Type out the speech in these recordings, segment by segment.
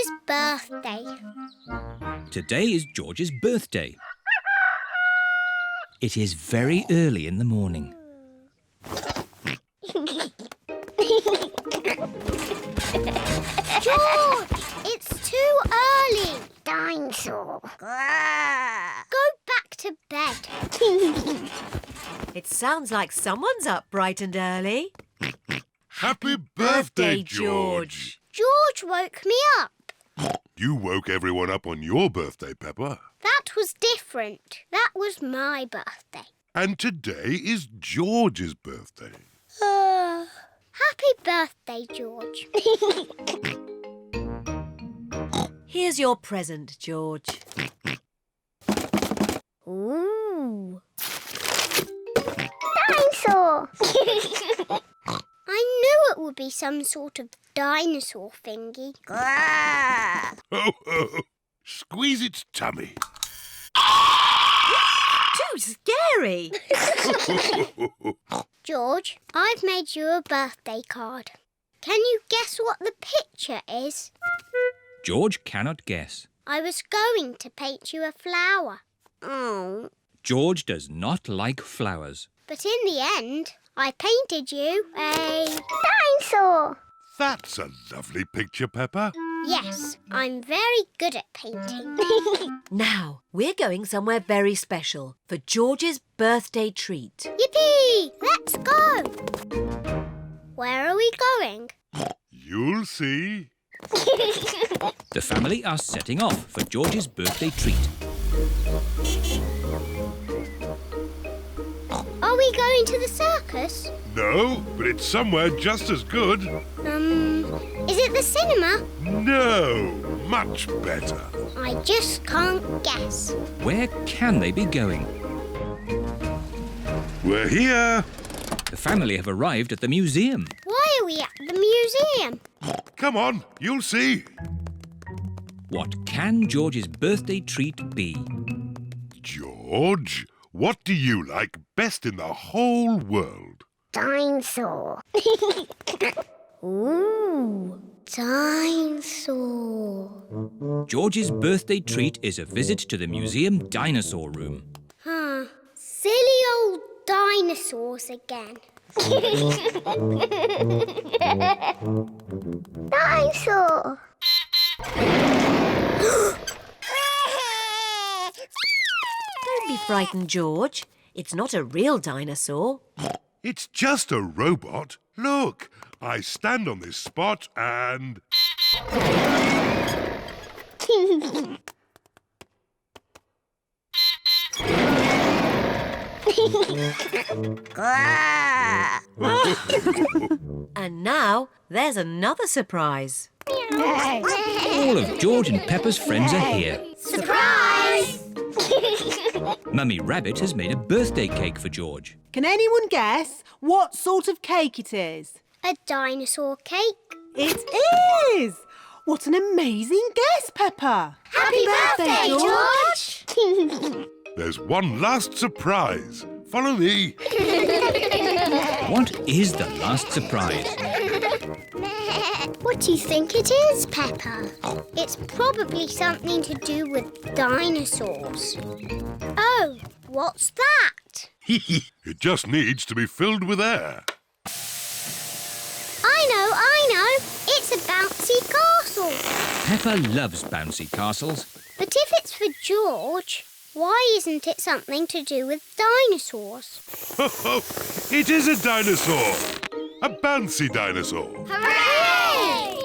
George's birthday. Today is George's birthday. It is very early in the morning. George, it's too early. Dinosaur. Go back to bed. It sounds like someone's up bright and early. Happy birthday, George! George woke me up. You woke everyone up on your birthday, Peppa. That was different. That was my birthday. And today is George's birthday. Happy birthday, George. Here's your present, George. Ooh. Dinosaur! I knew it would be some sort of dinosaur thingy. Ho, ho! Squeeze its tummy. Too scary! George, I've made you a birthday card. Can you guess what the picture is? George cannot guess. I was going to paint you a flower. Oh. George does not like flowers. But in the end, I painted you a dinosaur. That's a lovely picture, Peppa. Yes, I'm very good at painting. Now, we're going somewhere very special for George's birthday treat. Yippee! Let's go! Where are we going? You'll see. The family are setting off for George's birthday treat. Are we going to the circus? No, but it's somewhere just as good. Is it the cinema? No, much better. I just can't guess. Where can they be going? We're here. The family have arrived at the museum. Why are we at the museum? Come on, you'll see. What can George's birthday treat be? George, what do you like best in the whole world? Dinosaur. Ooh, dinosaur. George's birthday treat is a visit to the museum dinosaur room. Silly old dinosaurs again. Dinosaur. Don't be frightened, George. It's not a real dinosaur. It's just a robot. Look, I stand on this spot and... And now, there's another surprise. All of George and Peppa's friends are here. Surprise! Mummy Rabbit has made a birthday cake for George. Can anyone guess what sort of cake it is? A dinosaur cake. It is! What an amazing guess, Peppa! Happy birthday, George! There's one last surprise. Follow me. What is the last surprise? What do you think it is, Peppa? It's probably something to do with dinosaurs. Oh, what's that? It just needs to be filled with air. I know. It's a bouncy castle. Peppa loves bouncy castles. But if it's for George, why isn't it something to do with dinosaurs? It is a dinosaur. A bouncy dinosaur. Hooray!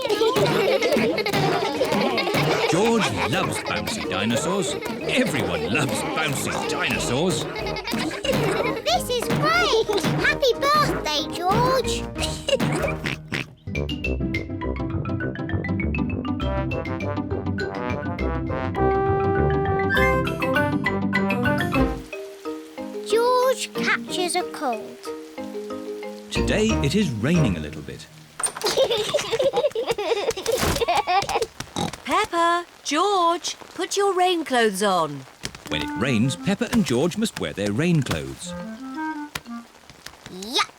George loves bouncy dinosaurs. Everyone loves bouncy dinosaurs. This is great! Happy birthday, George! George catches a cold. Today it is raining a little bit. Peppa, George, put your rain clothes on. When it rains, Peppa and George must wear their rain clothes. Yuck!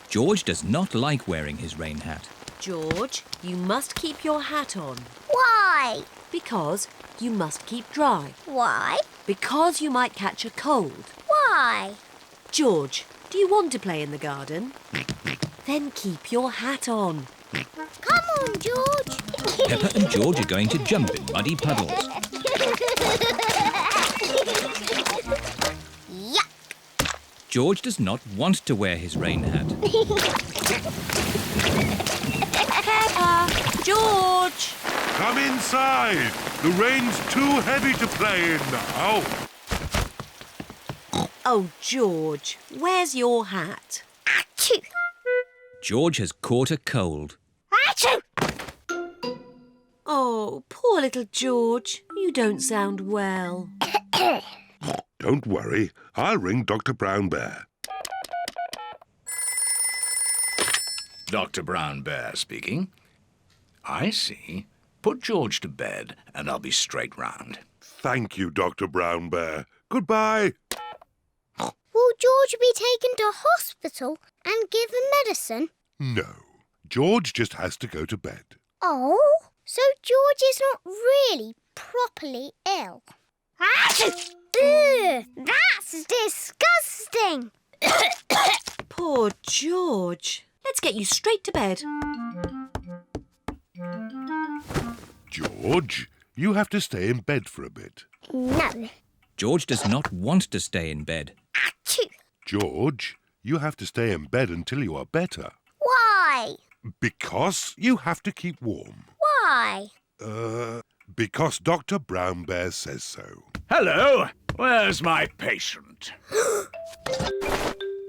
George does not like wearing his rain hat. George, you must keep your hat on. Why? Because you must keep dry. Why? Because you might catch a cold. Why? George, do you want to play in the garden? Then keep your hat on. Come on, George. Peppa and George are going to jump in muddy puddles. Yuck. George does not want to wear his rain hat. Peppa! George! Come inside. The rain's too heavy to play in now. Oh, George, where's your hat? Achoo. George has caught a cold. Achoo. Oh, poor little George. You don't sound well. Don't worry. I'll ring Dr. Brown Bear. Dr. Brown Bear speaking. I see. Put George to bed and I'll be straight round. Thank you, Dr. Brown Bear. Goodbye. Will George be taken to hospital and given medicine? No. George just has to go to bed. Oh, so George is not really properly ill. Achoo! Ugh, that's disgusting. Poor George. Let's get you straight to bed. George, you have to stay in bed for a bit. No. George does not want to stay in bed. Achoo! George, you have to stay in bed until you are better. Why? Because you have to keep warm. Why? Because Dr. Brown Bear says so. Hello, where's my patient?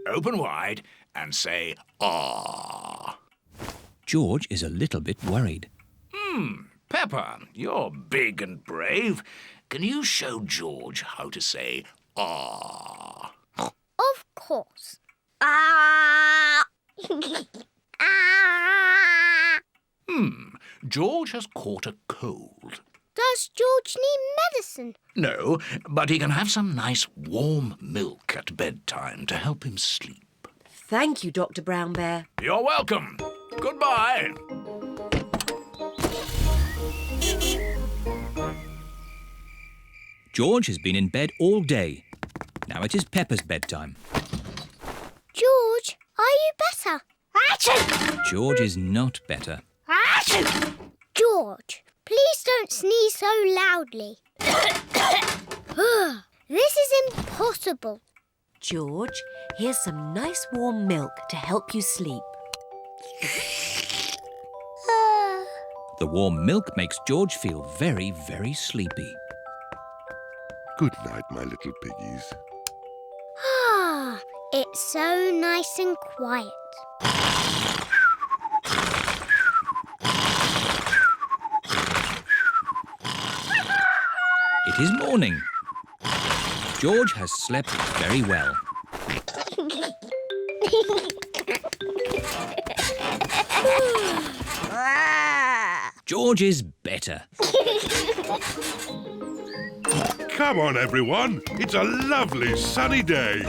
Open wide and say, "Ah." George is a little bit worried. Peppa, you're big and brave. Can you show George how to say, "Ah"? Of course. Ah! Ah! George has caught a cold. Does George need medicine? No, but he can have some nice warm milk at bedtime to help him sleep. Thank you, Dr. Brown Bear. You're welcome. Goodbye. George has been in bed all day. Now it is Peppa's bedtime. George, are you better? Achoo! George is not better. Achoo! George, please don't sneeze so loudly. This is impossible. George, here's some nice warm milk to help you sleep. The warm milk makes George feel very, very sleepy. Good night, my little piggies. Ah, it's so nice and quiet. It is morning. George has slept very well. George is better. Come on, everyone. It's a lovely sunny day.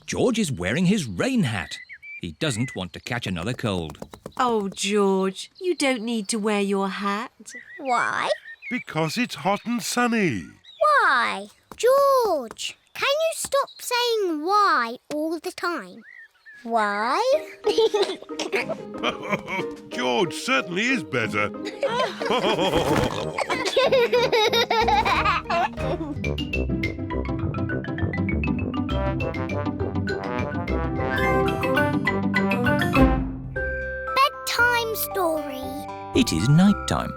George is wearing his rain hat. He doesn't want to catch another cold. Oh, George, you don't need to wear your hat. Why? Because it's hot and sunny. Why? George, can you stop saying why all the time? Why? George certainly is better. Bedtime story. It is night time.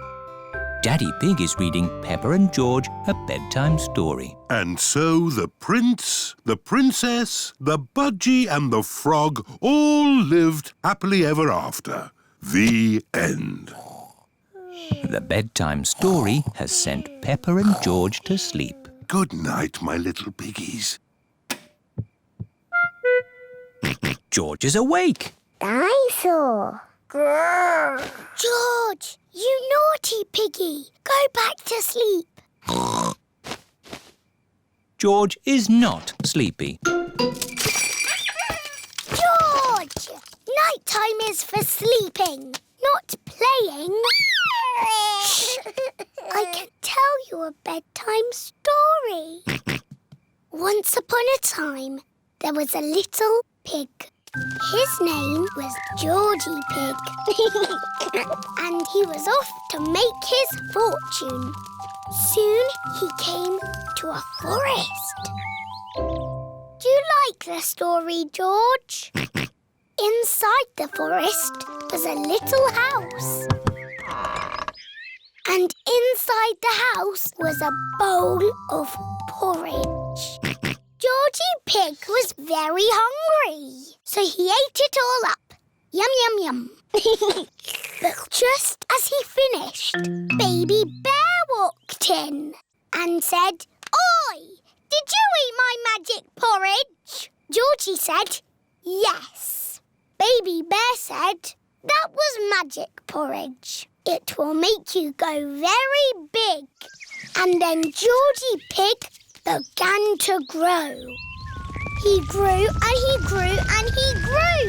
Daddy Pig is reading Peppa and George a bedtime story. And so the prince, the princess, the budgie and the frog all lived happily ever after. The end. The bedtime story has sent Peppa and George to sleep. Good night, my little piggies. George is awake. Dinosaur. Grrr. George, you naughty piggy. Go back to sleep. George is not sleepy. George! No! Nighttime is for sleeping, not playing. Shh. I can tell you a bedtime story. Once upon a time, there was a little pig. His name was Georgie Pig. And he was off to make his fortune. Soon he came to a forest. Do you like the story, George? Inside the forest was a little house. And inside the house was a bowl of porridge. Georgie Pig was very hungry, so he ate it all up. Yum, yum, yum. But just as he finished, Baby Bear walked in and said, "Oi, did you eat my magic porridge?" Georgie said, "Yes." Baby Bear said, "That was magic porridge. It will make you go very big." And then Georgie Pig began to grow. He grew and he grew and he grew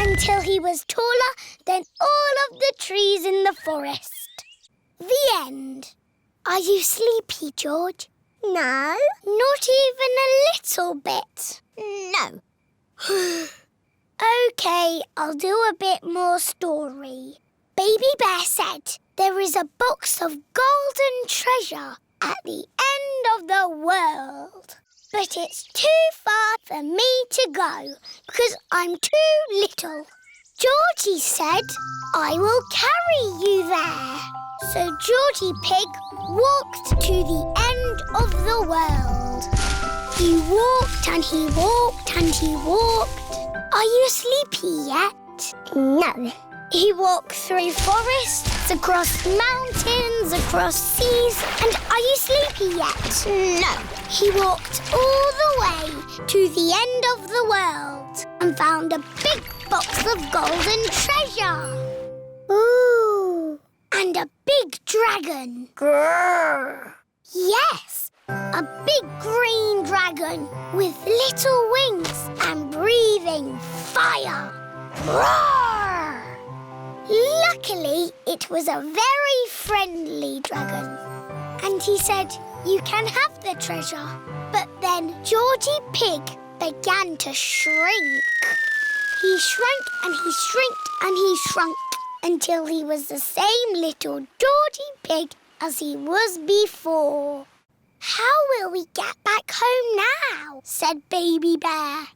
until he was taller than all of the trees in the forest. The end. Are you sleepy, George? No. Not even a little bit? No. OK, I'll do a bit more story. Baby Bear said there is a box of golden treasure at the end of the world. But it's too far for me to go because I'm too little. Georgie said, "I will carry you there." So Georgie Pig walked to the end of the world. He walked and he walked and he walked. Are you sleepy yet? No. He walked through forests, across mountains, across seas. And are you sleepy yet? No. He walked all the way to the end of the world and found a big box of golden treasure. Ooh. And a big dragon. Grrr. Yes, a big green dragon with little wings and breathing fire. Roar! Luckily, it was a very friendly dragon. And he said, "You can have the treasure." But then Georgie Pig began to shrink. He shrank and he shrinked and he shrunk until he was the same little Georgie Pig as he was before. "How will we get back home now?" said Baby Bear.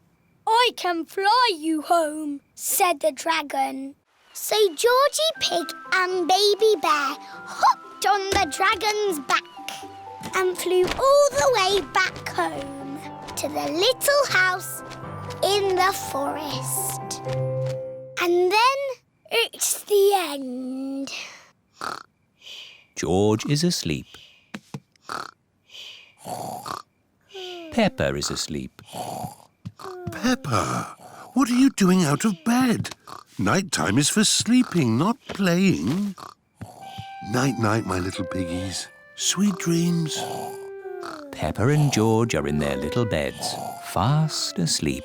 "I can fly you home," said the dragon. So Georgie Pig and Baby Bear hopped on the dragon's back and flew all the way back home to the little house in the forest. And then it's the end. George is asleep. Peppa is asleep. Peppa, what are you doing out of bed? Nighttime is for sleeping, not playing. Night-night, my little piggies. Sweet dreams. Peppa and George are in their little beds, fast asleep.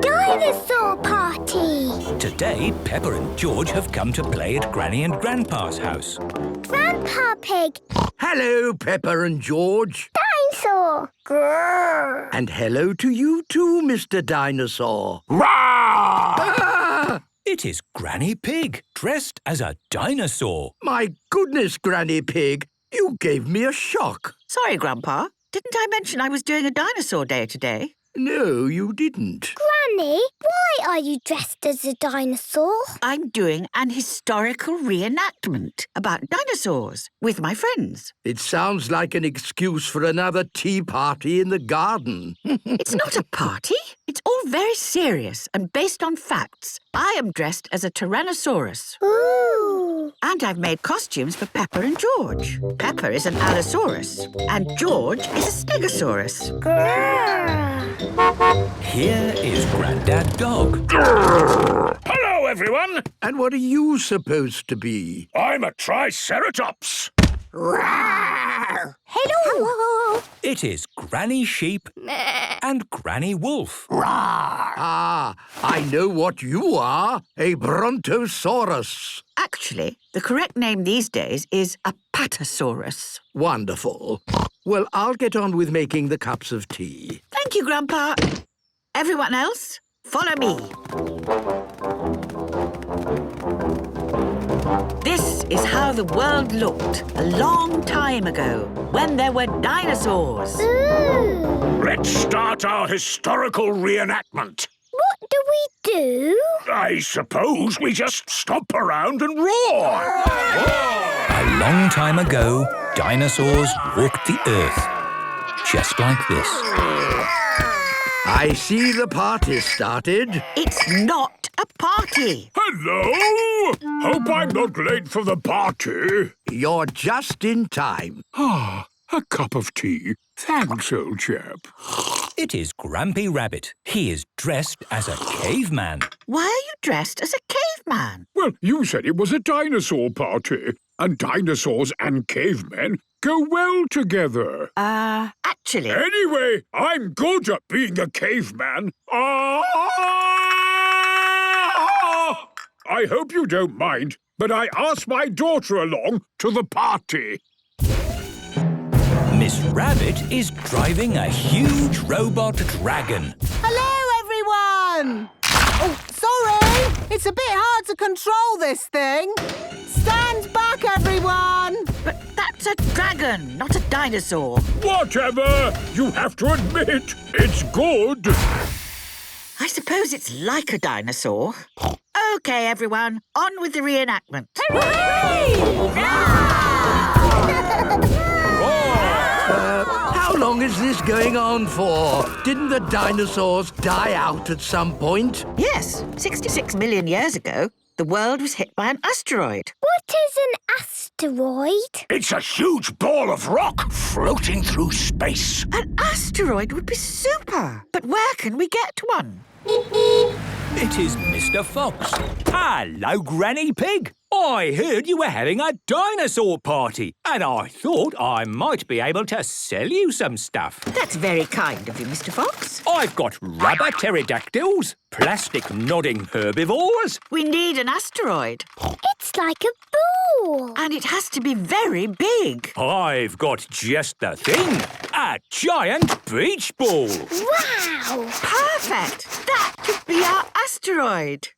Dinosaur party! Today, Peppa and George have come to play at Granny and Grandpa's house. Grandpa Pig! Hello, Peppa and George. Dinosaur! Grrr! And hello to you too, Mr Dinosaur. It is Granny Pig, dressed as a dinosaur. My goodness, Granny Pig, you gave me a shock. Sorry, Grandpa. Didn't I mention I was doing a dinosaur day today? No, you didn't. Granny, why are you dressed as a dinosaur? I'm doing an historical reenactment about dinosaurs with my friends. It sounds like an excuse for another tea party in the garden. It's not a party. It's all very serious and based on facts. I am dressed as a Tyrannosaurus. Ooh! And I've made costumes for Peppa and George. Peppa is an Allosaurus and George is a Stegosaurus. Grrr! Here is Grandad Dog. Hello, everyone. And what are you supposed to be? I'm a triceratops. Hello. It is Granny Sheep and Granny Wolf. Ah, I know what you are. A brontosaurus. Actually, the correct name these days is a patasaurus. Wonderful. Well, I'll get on with making the cups of tea. Thank you, Grandpa. Everyone else, follow me. This is how the world looked a long time ago, when there were dinosaurs. Let's start our historical reenactment. What do we do? I suppose we just stomp around and roar. A long time ago, dinosaurs walked the earth. Just like this. I see the party started. It's not a party. Hello. Hope I'm not late for the party. You're just in time. Ah, a cup of tea. Thanks, old chap. It is Grampy Rabbit. He is dressed as a caveman. Why are you dressed as a caveman? Well, you said it was a dinosaur party, and dinosaurs and cavemen go well together. Actually... Anyway, I'm good at being a caveman. I hope you don't mind, but I asked my daughter along to the party. Miss Rabbit is driving a huge robot dragon. Hello, everyone! Oh, sorry! It's a bit hard to control this thing. Stand back, everyone! But that's a dragon, not a dinosaur. Whatever! You have to admit, it's good. I suppose it's like a dinosaur. OK, everyone, on with the reenactment. How long is this going on for? Didn't the dinosaurs die out at some point? Yes, 66 million years ago, the world was hit by an asteroid. What is an asteroid? It's a huge ball of rock floating through space. An asteroid would be super. But where can we get one? It is Mr. Fox. Hello, Granny Pig. I heard you were having a dinosaur party, and I thought I might be able to sell you some stuff. That's very kind of you, Mr. Fox. I've got rubber pterodactyls, plastic nodding herbivores. We need an asteroid. It's like a ball. And it has to be very big. I've got just the thing, a giant beach ball. Wow! Perfect! That could be our asteroid.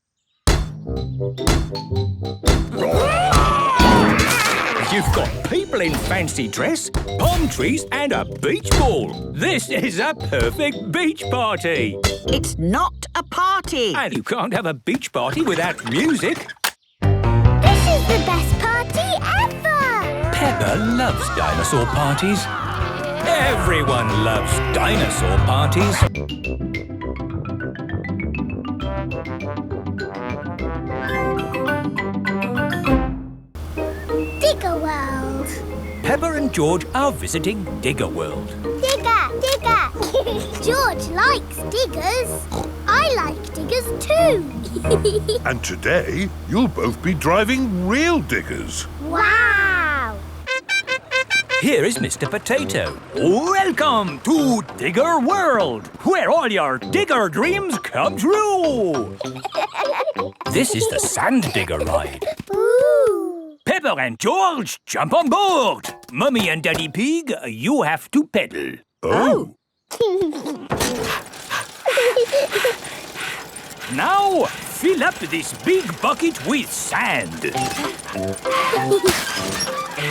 You've got people in fancy dress, palm trees and a beach ball. This is a perfect beach party. It's not a party. And you can't have a beach party without music. This is the best party ever! Peppa loves dinosaur parties. Everyone loves dinosaur parties. Digger World. Peppa and George are visiting Digger World. Digger, digger. George likes diggers. I like diggers too. And today, you'll both be driving real diggers. Wow! Here is Mr. Potato. Welcome to Digger World, where all your digger dreams come true. This is the Sand Digger ride. Ooh! Peppa and George, jump on board. Mummy and Daddy Pig, you have to pedal. Oh. Now, fill up this big bucket with sand.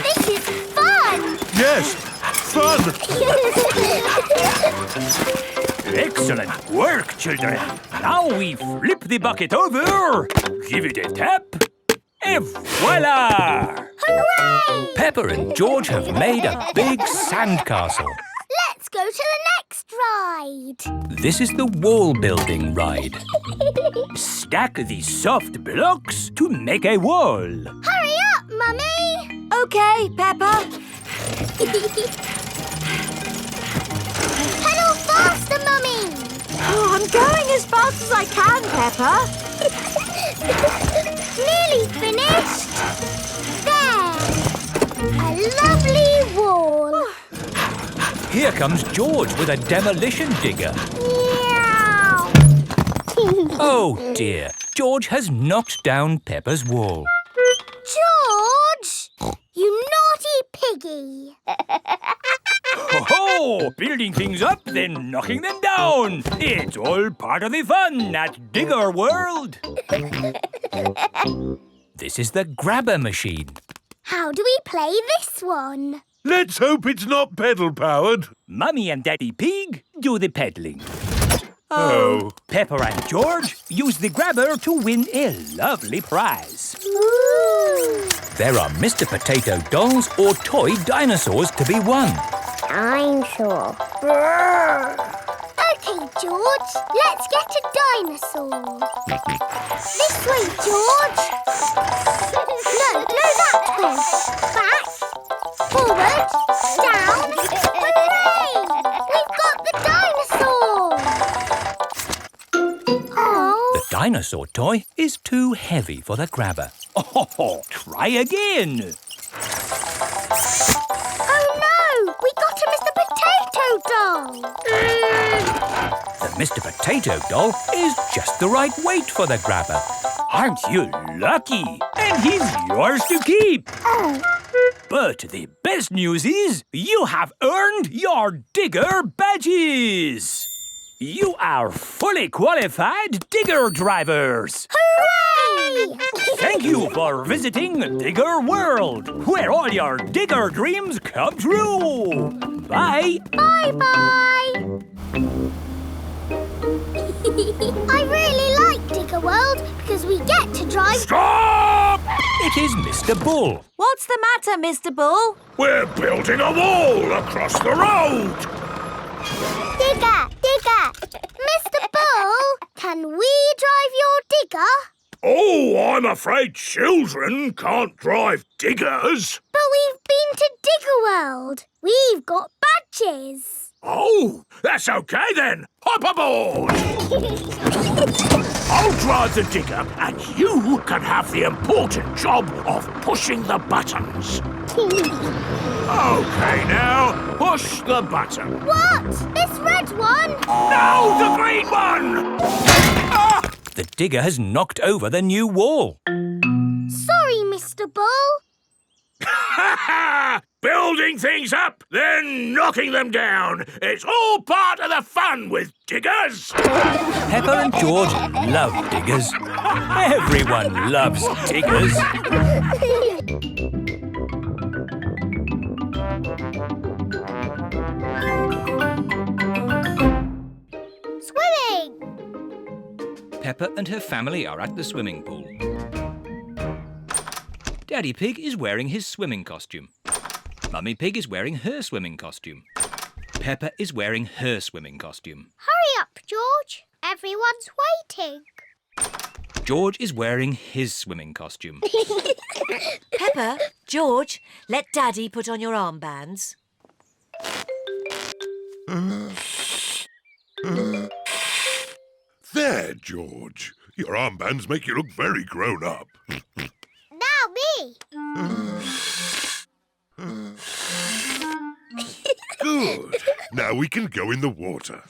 This is fun! Yes, fun! Excellent work, children. Now we flip the bucket over, give it a tap, and voila! Hooray! Peppa and George have made a big sandcastle. Let's go to the next ride. This is the wall building ride. Stack the soft blocks to make a wall. Hurry up, Mummy! OK, Peppa. Pedal faster, Mummy! Oh, I'm going as fast as I can, Peppa. nearly finished. There. A lovely wall. Here comes George with a demolition digger. Meow. Oh dear, George has knocked down Peppa's wall. George! You naughty piggy. Ho-ho! Building things up, then knocking them down. It's all part of the fun at Digger World. This is the grabber machine. How do we play this one? Let's hope it's not pedal-powered. Mummy and Daddy Pig do the peddling. Oh. Peppa and George use the grabber to win a lovely prize. Ooh. There are Mr Potato dolls or toy dinosaurs to be won. Dinosaur. OK, George. Let's get a dinosaur. This way, George. No, that way. Back. Forward. Down. Hooray! We've got the dinosaur. Oh. The dinosaur toy is too heavy for the grabber. Oh, try again. Oh no! We got a Mr Potato doll! The Mr Potato doll is just the right weight for the grabber. Aren't you lucky? And he's yours to keep. Oh. But the best news is you have earned your digger badges. You are fully qualified digger drivers. Hooray! Thank you for visiting Digger World, where all your digger dreams come true. Bye. Bye-bye. I really like Digger World because we get to drive... Stop! It is Mr Bull. What's the matter, Mr Bull? We're building a wall across the road. Digger! Mr Bull, can we drive your digger? Oh, I'm afraid children can't drive diggers. But we've been to Digger World. We've got badges. Oh, that's OK then. Hop aboard. I'll drive the digger and you can have the important job of pushing the buttons. OK now, push the button. What? This red one? No, the green one! Ah! The digger has knocked over the new wall. Sorry, Mr Bull. Building things up, then knocking them down. It's all part of the fun with diggers. Peppa and George love diggers. Everyone loves diggers. Swimming! Peppa and her family are at the swimming pool. Daddy Pig is wearing his swimming costume. Mummy Pig is wearing her swimming costume. Peppa is wearing her swimming costume. Hurry up, George. Everyone's waiting. George is wearing his swimming costume. Peppa, George, let Daddy put on your armbands. There, George. Your armbands make you look very grown up. Now me. Good. Now we can go in the water.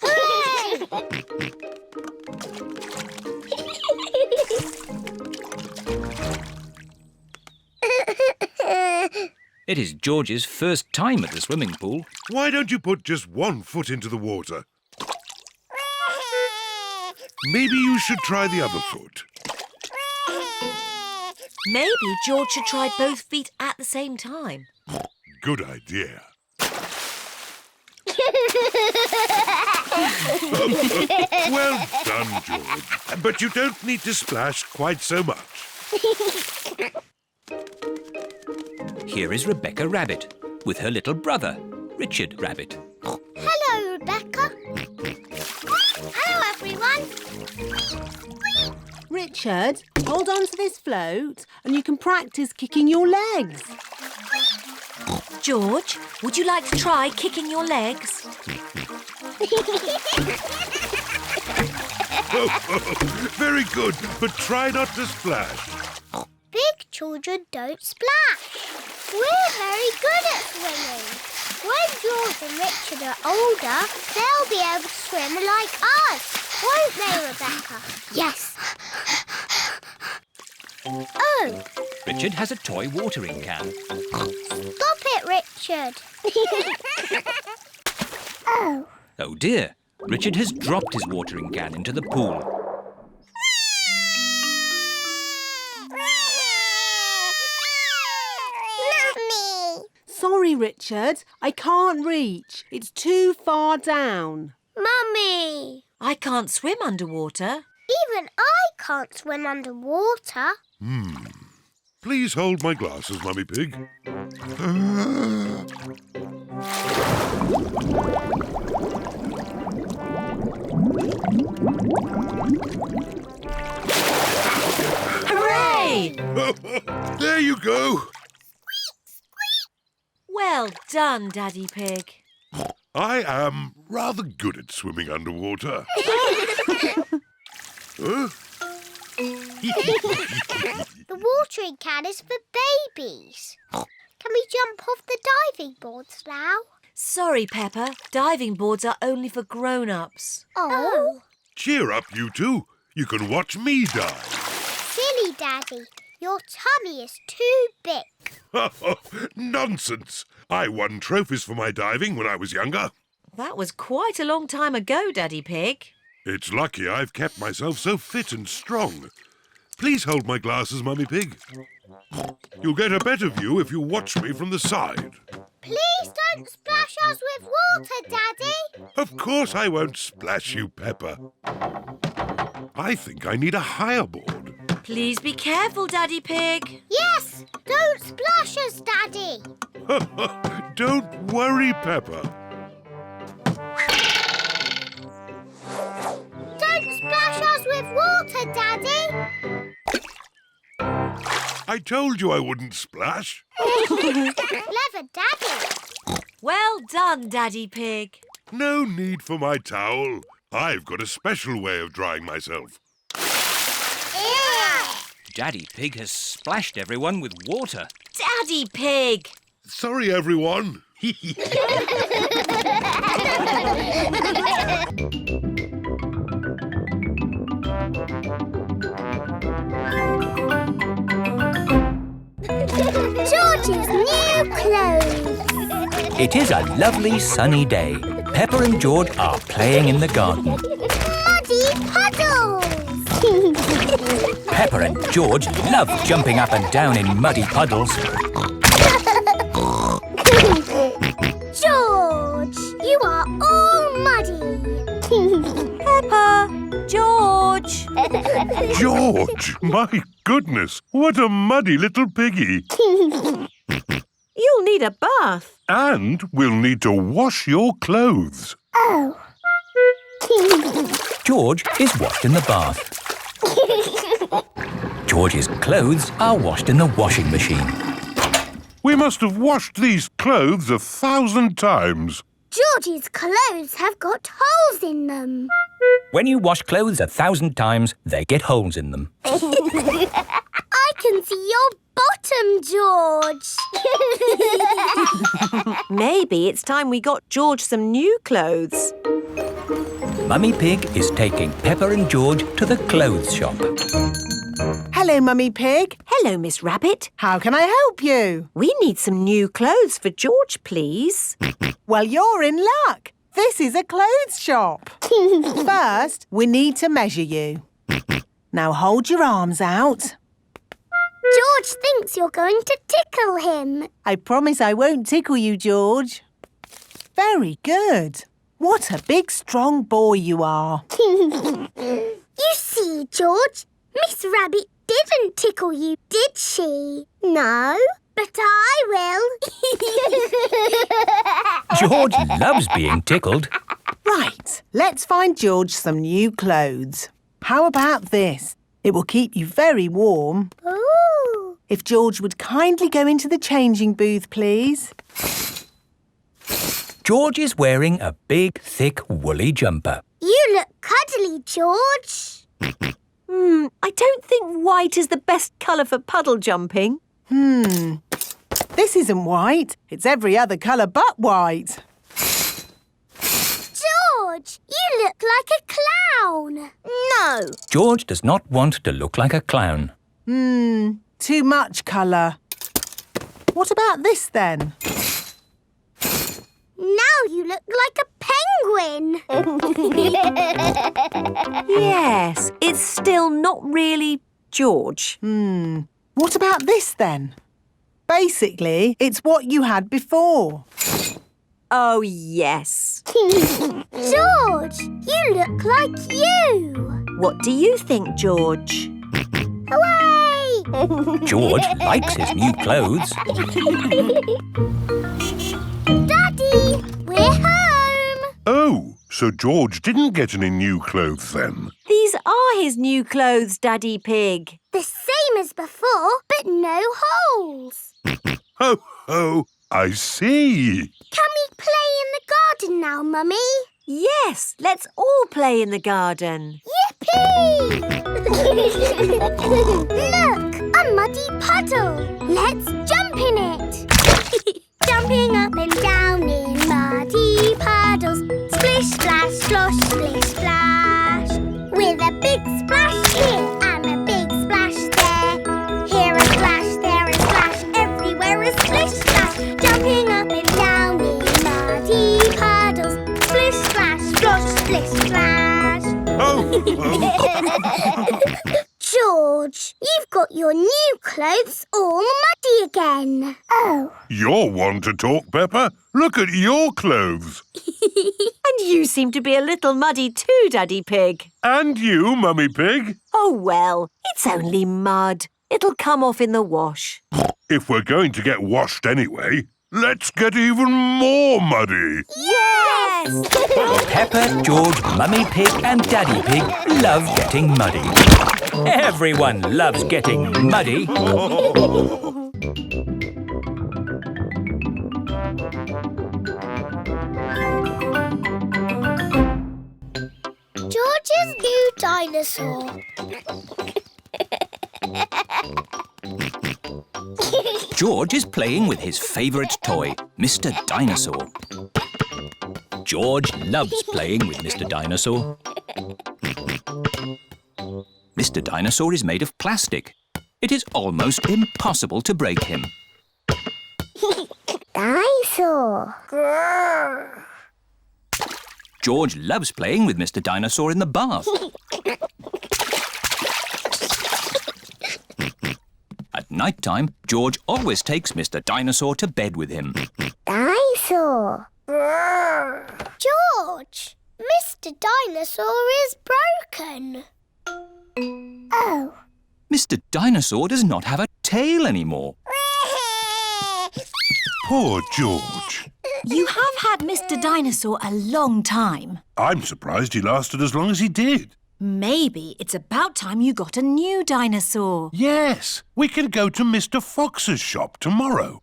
It is George's first time at the swimming pool. Why don't you put just one foot into the water? Maybe you should try the other foot. Maybe George should try both feet at the same time. Good idea. Well done, George. But you don't need to splash quite so much. Here is Rebecca Rabbit with her little brother, Richard Rabbit. Hello, Rebecca. Hello, everyone. Richard, hold on to this float and you can practice kicking your legs. George, would you like to try kicking your legs? Very good, but try not to splash. Be children don't splash. We're very good at swimming. When George and Richard are older, they'll be able to swim like us. Won't they, Rebecca? Yes. Oh, Richard has a toy watering can. stop it, Richard. Oh. Oh dear, Richard has dropped his watering can into the pool. Mummy. Sorry, Richard. I can't reach. It's too far down. Mummy. I can't swim underwater. Even I can't swim underwater. Please hold my glasses, Mummy Pig. Hooray! There you go. Well done, Daddy Pig. I am rather good at swimming underwater. Huh? The watering can is for babies. Can we jump off the diving boards now? Sorry, Peppa. Diving boards are only for grown-ups. Oh. Cheer up, you two. You can watch me dive. Silly Daddy. Your tummy is too big. Nonsense. I won trophies for my diving when I was younger. That was quite a long time ago, Daddy Pig. It's lucky I've kept myself so fit and strong. Please hold my glasses, Mummy Pig. You'll get a better view if you watch me from the side. Please don't splash us with water, Daddy. Of course I won't splash you, Peppa. I think I need a higher board. Please be careful, Daddy Pig. Yes, don't splash us, Daddy. Don't worry, Peppa. Don't splash us with water, Daddy. I told you I wouldn't splash. Clever Daddy. Well done, Daddy Pig. No need for my towel. I've got a special way of drying myself. Daddy Pig has splashed everyone with water. Daddy Pig! Sorry, everyone. George's new clothes. It is a lovely sunny day. Peppa and George are playing in the garden. Muddy puddles. Peppa and George love jumping up and down in muddy puddles. George, you are all muddy. Peppa! George! George, my goodness, what a muddy little piggy. You'll need a bath. And we'll need to wash your clothes. Oh. George is washed in the bath. George's clothes are washed in the washing machine. We must have washed these clothes 1,000 times. George's clothes have got holes in them. When you wash clothes 1,000 times, they get holes in them. I can see your bottom, George. Maybe it's time we got George some new clothes. Mummy Pig is taking Peppa and George to the clothes shop. Hello, Mummy Pig. Hello, Miss Rabbit. How can I help you? We need some new clothes for George, please. Well, you're in luck. This is a clothes shop. First, we need to measure you. Now hold your arms out. George thinks you're going to tickle him. I promise I won't tickle you, George. Very good. What a big, strong boy you are. You see, George, Miss Rabbit didn't tickle you, did she? No, but I will. George loves being tickled. Right, let's find George some new clothes. How about this? It will keep you very warm. Ooh. If George would kindly go into the changing booth, please. George is wearing a big, thick, woolly jumper. You look cuddly, George. I don't think white is the best colour for puddle jumping. This isn't white. It's every other colour but white. George, you look like a clown. No. George does not want to look like a clown. Too much colour. What about this then? Now you look like a penguin. Yes, it's still not really George. What about this then? Basically, it's what you had before. Oh, yes. George, you look like you. What do you think, George? Hooray! George likes his new clothes. Daddy, we're home. Oh, so George didn't get any new clothes then? These are his new clothes, Daddy Pig. The same as before, but no holes. Ho, ho, I see. Can we play in the garden now, Mummy? Yes, let's all play in the garden. Yippee! Look, a muddy puddle. Let's jump in it. Jumping up and down in muddy puddles. Splish, splash, slosh, splish, splash. With a big splash here and a big splash there. Here a splash, there a splash, everywhere a splish, splash. Jumping up and down in muddy puddles. Splish, splash, slosh, splish, splash. Oh, George, you've got your new clothes all muddy again. Oh. You're one to talk, Peppa. Look at your clothes. And you seem to be a little muddy too, Daddy Pig. And you, Mummy Pig. Oh, well, it's only mud. It'll come off in the wash. If we're going to get washed anyway, let's get even more muddy. Yes! Peppa, George, Mummy Pig and Daddy Pig love getting muddy. Everyone loves getting muddy. George's new dinosaur. George is playing with his favourite toy, Mr Dinosaur. George loves playing with Mr Dinosaur. Mr Dinosaur is made of plastic. It is almost impossible to break him. Dinosaur. Grrr. George loves playing with Mr Dinosaur in the bath. At night time, George always takes Mr Dinosaur to bed with him. Dinosaur. Grrr. George, Mr Dinosaur is broken. Oh. Mr Dinosaur does not have a tail anymore. Poor George. You have had Mr Dinosaur a long time. I'm surprised he lasted as long as he did. Maybe it's about time you got a new dinosaur. Yes, we can go to Mr Fox's shop tomorrow.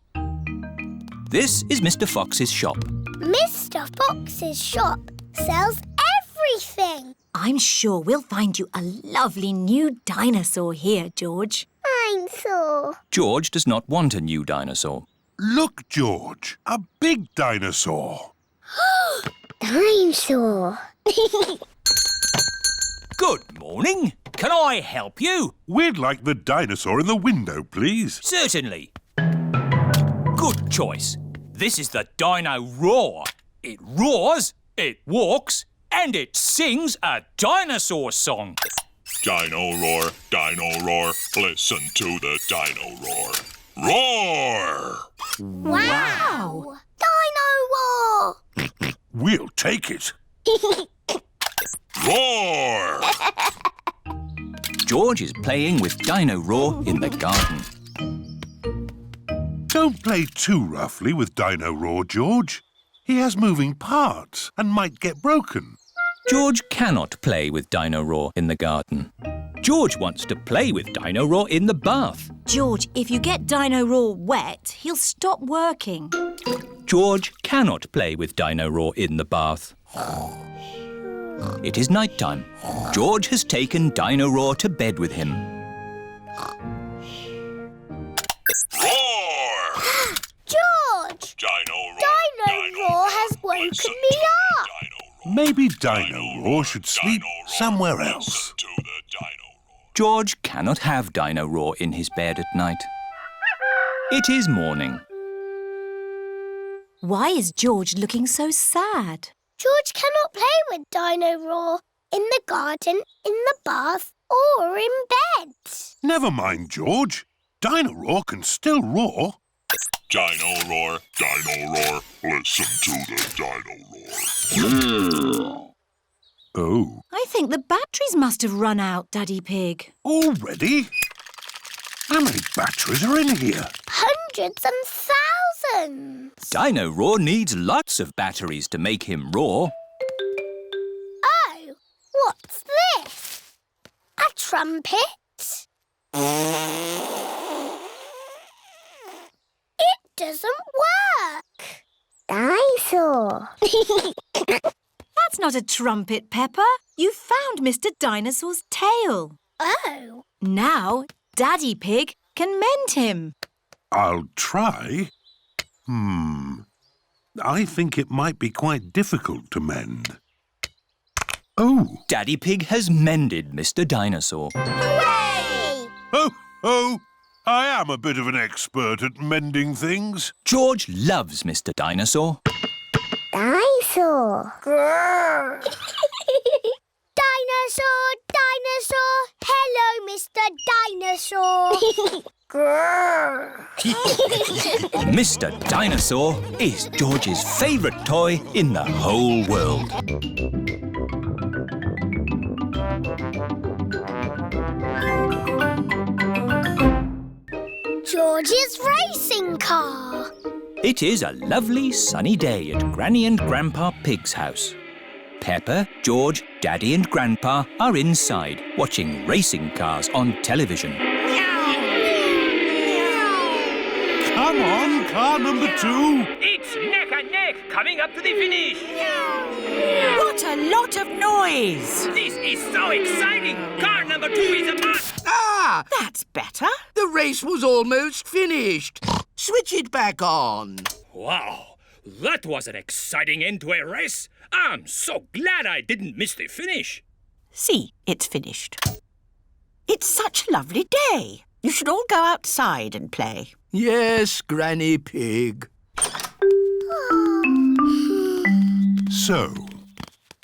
This is Mr Fox's shop. Mr Fox's shop sells everything. I'm sure we'll find you a lovely new dinosaur here, George. Dinosaur. George does not want a new dinosaur. Look, George, a big dinosaur. Dinosaur. Good morning. Can I help you? We'd like the dinosaur in the window, please. Certainly. Good choice. This is the Dino Roar. It roars, it walks, and it sings a dinosaur song. Dino roar, listen to the dino roar. Roar! Wow! Dino Roar! We'll take it. Roar! George is playing with Dino Roar in the garden. Don't play too roughly with Dino Roar, George. He has moving parts and might get broken. George cannot play with Dino Roar in the garden. George wants to play with Dino Roar in the bath. George, if you get Dino Roar wet, he'll stop working. George cannot play with Dino Roar in the bath. It is night time. George has taken Dino Roar to bed with him. Roar! George! Dino Roar has woken me up. Maybe Dino Roar should sleep somewhere else. George cannot have Dino Roar in his bed at night. It is morning. Why is George looking so sad? George cannot play with Dino Roar in the garden, in the bath, or in bed. Never mind, George. Dino Roar can still roar. Dino Roar, listen to the Dino Roar. Oh. I think the batteries must have run out, Daddy Pig. Already? How many batteries are in here? Hundreds and thousands. Dino Roar needs lots of batteries to make him roar. Oh, what's this? A trumpet? It doesn't work. Dinosaur. That's not a trumpet, Peppa. You found Mr Dinosaur's tail. Oh. Now, Daddy Pig can mend him. I'll try. I think it might be quite difficult to mend. Oh! Daddy Pig has mended Mr Dinosaur. Hooray! Oh! I am a bit of an expert at mending things. George loves Mr Dinosaur. Dinosaur. Grrr. Dinosaur. Hello, Mr Dinosaur. Grrr. Mr Dinosaur is George's favourite toy in the whole world. George's racing car. It is a lovely sunny day at Granny and Grandpa Pig's house. Peppa, George, Daddy and Grandpa are inside watching racing cars on television. Come on, car number 2. It's neck and neck coming up to the finish. What a lot of noise! This is so exciting. Car number 2 is a must. Ah, that's better. The race was almost finished. Switch it back on. Wow, that was an exciting end to a race. I'm so glad I didn't miss the finish. See, it's finished. It's such a lovely day. You should all go outside and play. Yes, Granny Pig. So,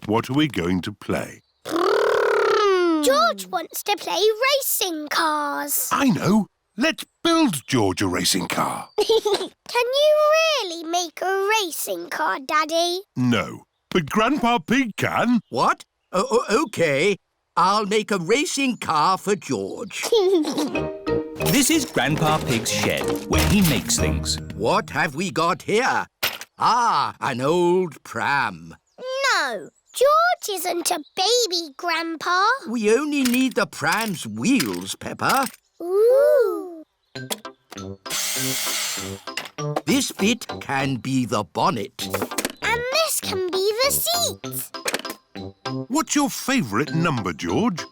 what are we going to play? George wants to play racing cars. I know. Let's build George a racing car. Can you really make a racing car, Daddy? No, but Grandpa Pig can. What? OK. I'll make a racing car for George. This is Grandpa Pig's shed, where he makes things. What have we got here? Ah, an old pram. No, George isn't a baby, Grandpa. We only need the pram's wheels, Peppa. Ooh. This bit can be the bonnet. And this can be the seat. What's your favourite number, George?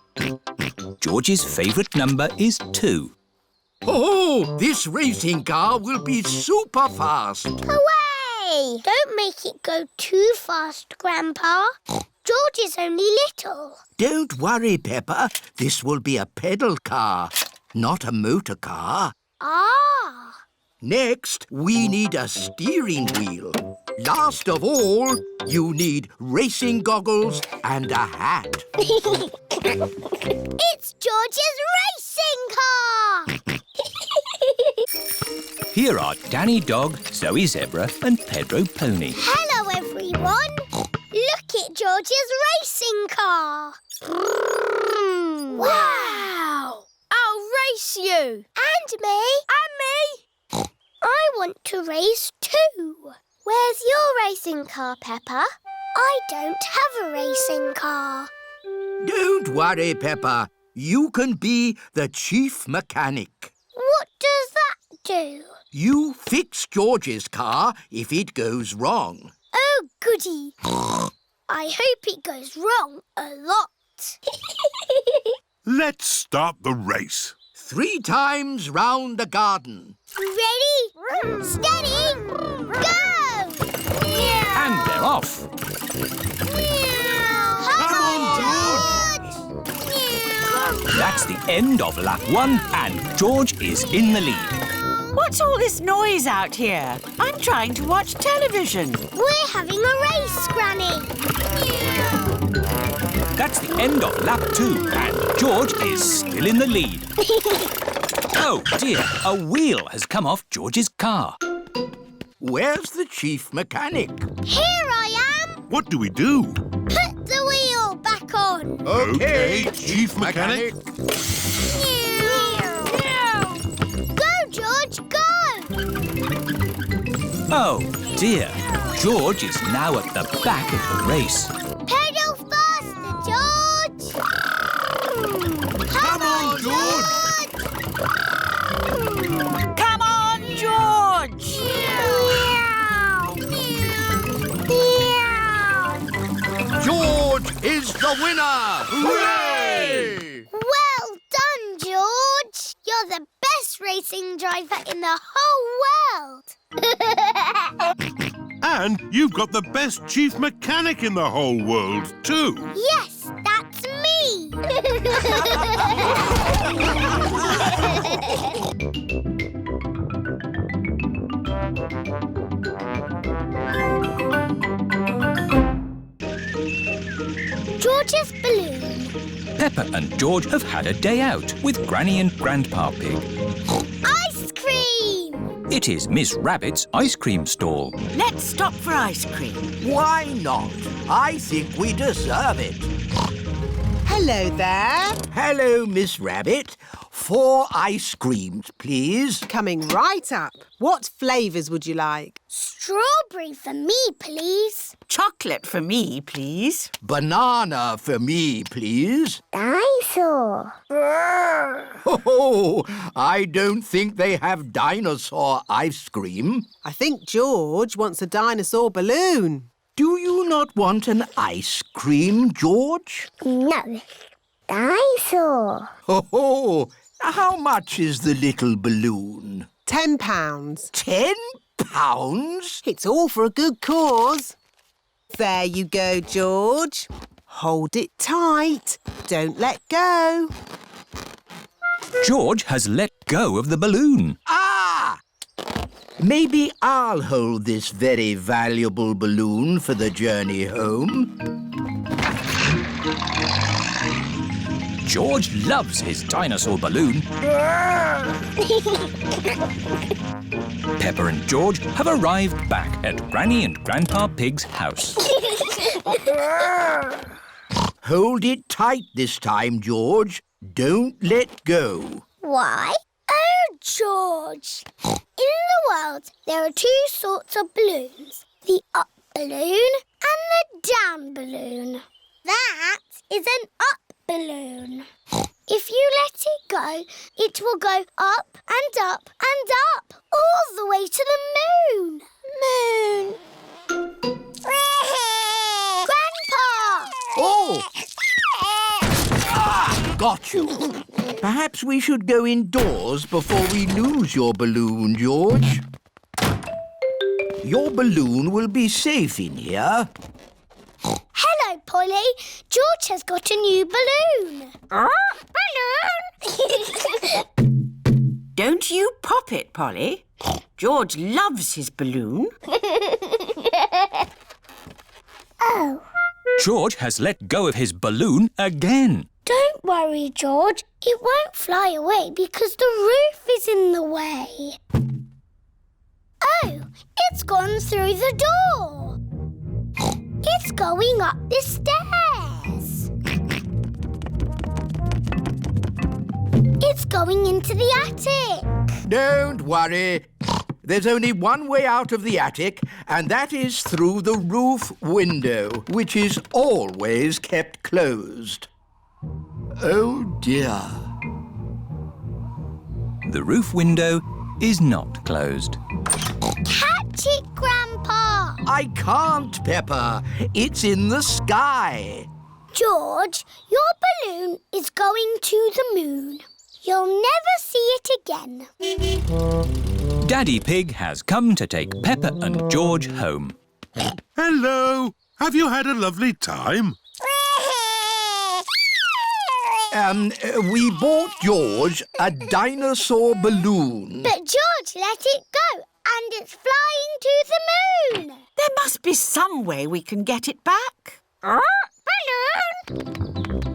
George's favourite number is 2. Oh, this racing car will be super fast. Hooray! Don't make it go too fast, Grandpa. George is only little. Don't worry, Peppa. This will be a pedal car, not a motor car. Ah! Next, we need a steering wheel. Last of all, you need racing goggles and a hat. It's George's racing car! Here are Danny Dog, Zoe Zebra and Pedro Pony. Hello, everyone. Look at George's racing car. Wow! I'll race you. And me. And me. I want to race too. Where's your racing car, Peppa? I don't have a racing car. Don't worry, Peppa. You can be the chief mechanic. What does that do? You fix George's car if it goes wrong. Oh, goody. I hope it goes wrong a lot. Let's start the race. 3 times round the garden. Ready, steady, go! And they're off. Come on, George! That's the end of lap 1 and George is in the lead. What's all this noise out here? I'm trying to watch television. We're having a race, Granny. That's the end of lap 2 and George is still in the lead. Oh dear, a wheel has come off George's car. Where's the chief mechanic? Here I am. What do we do? Put the wheel back on. OK, Chief Mechanic. Go, George, go! Oh dear, George is now at the back of the race. Pedal faster, George! Come on, George! Come on, George! George is the winner! Hooray! Well done, George! You're the best racing driver in the whole world! And you've got the best Chief Mechanic in the whole world, too. Yes, that's me! George's balloon. Peppa and George have had a day out with Granny and Grandpa Pig. Ice cream! It is Miss Rabbit's ice cream stall. Let's stop for ice cream. Why not? I think we deserve it. Hello there. Hello, Miss Rabbit. 4 ice creams, please. Coming right up. What flavours would you like? Strawberry for me, please. Chocolate for me, please. Banana for me, please. Dinosaur. Oh, I don't think they have dinosaur ice cream. I think George wants a dinosaur balloon. Do you not want an ice cream, George? No. Dinosaur. Oh, how much is the little balloon? £10. £10? It's all for a good cause. There you go, George. Hold it tight. Don't let go. George has let go of the balloon. Ah! Maybe I'll hold this very valuable balloon for the journey home. George loves his dinosaur balloon. Peppa and George have arrived back at Granny and Grandpa Pig's house. Hold it tight this time, George. Don't let go. Why? Oh, George. In the world, there are 2 sorts of balloons. The up balloon and the down balloon. That is an up balloon. If you let it go, it will go up and up and up, all the way to the moon. Moon. Grandpa! Oh! Ah, got you. Perhaps we should go indoors before we lose your balloon, George. Your balloon will be safe in here. Hello, Polly. George has got a new balloon. Balloon! Don't you pop it, Polly. George loves his balloon. Oh. George has let go of his balloon again. Don't worry, George. It won't fly away because the roof is in the way. Oh, it's gone through the door. It's going up the stairs. It's going into the attic. Don't worry. There's only one way out of the attic, and that is through the roof window, which is always kept closed. Oh, dear. The roof window is not closed. Catch it, Grandpa! I can't, Peppa. It's in the sky. George, your balloon is going to the moon. You'll never see it again. Daddy Pig has come to take Peppa and George home. Hello. Have you had a lovely time? We bought George a dinosaur balloon. But George let it go and it's flying to the moon. There must be some way we can get it back. Balloon!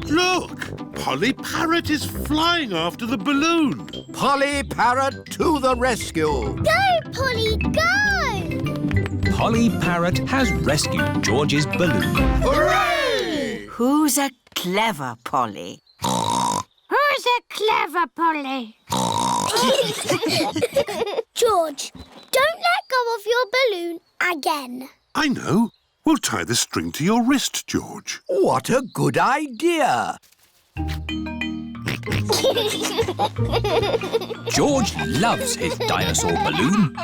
Look! Polly Parrot is flying after the balloon. Polly Parrot to the rescue. Go, Polly, go! Polly Parrot has rescued George's balloon. Hooray! Who's a clever Polly? Who's a clever Polly? George, don't let go of your balloon again. I know. We'll tie the string to your wrist, George. What a good idea. George loves his dinosaur balloon.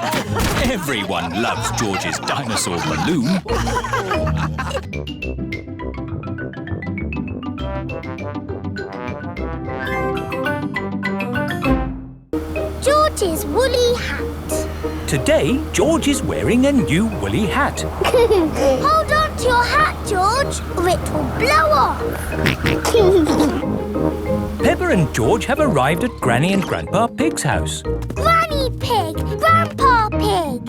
Everyone loves George's dinosaur balloon. George's woolly hat. Today, George is wearing a new woolly hat. Hold on to your hat, George, or it will blow off. Peppa and George have arrived at Granny and Grandpa Pig's house. Granny Pig, Grandpa Pig.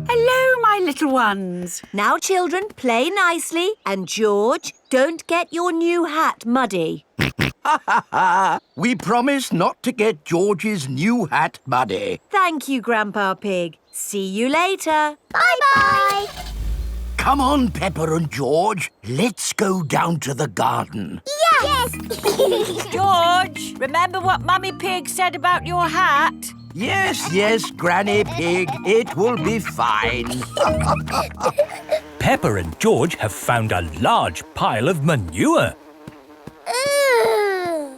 Hello, my little ones. Now, children, play nicely. And George, don't get your new hat muddy. We promise not to get George's new hat muddy. Thank you, Grandpa Pig. See you later. Bye-bye. Come on, Peppa and George. Let's go down to the garden. Yes. George, remember what Mummy Pig said about your hat? Yes, Granny Pig. It will be fine. Peppa and George have found a large pile of manure.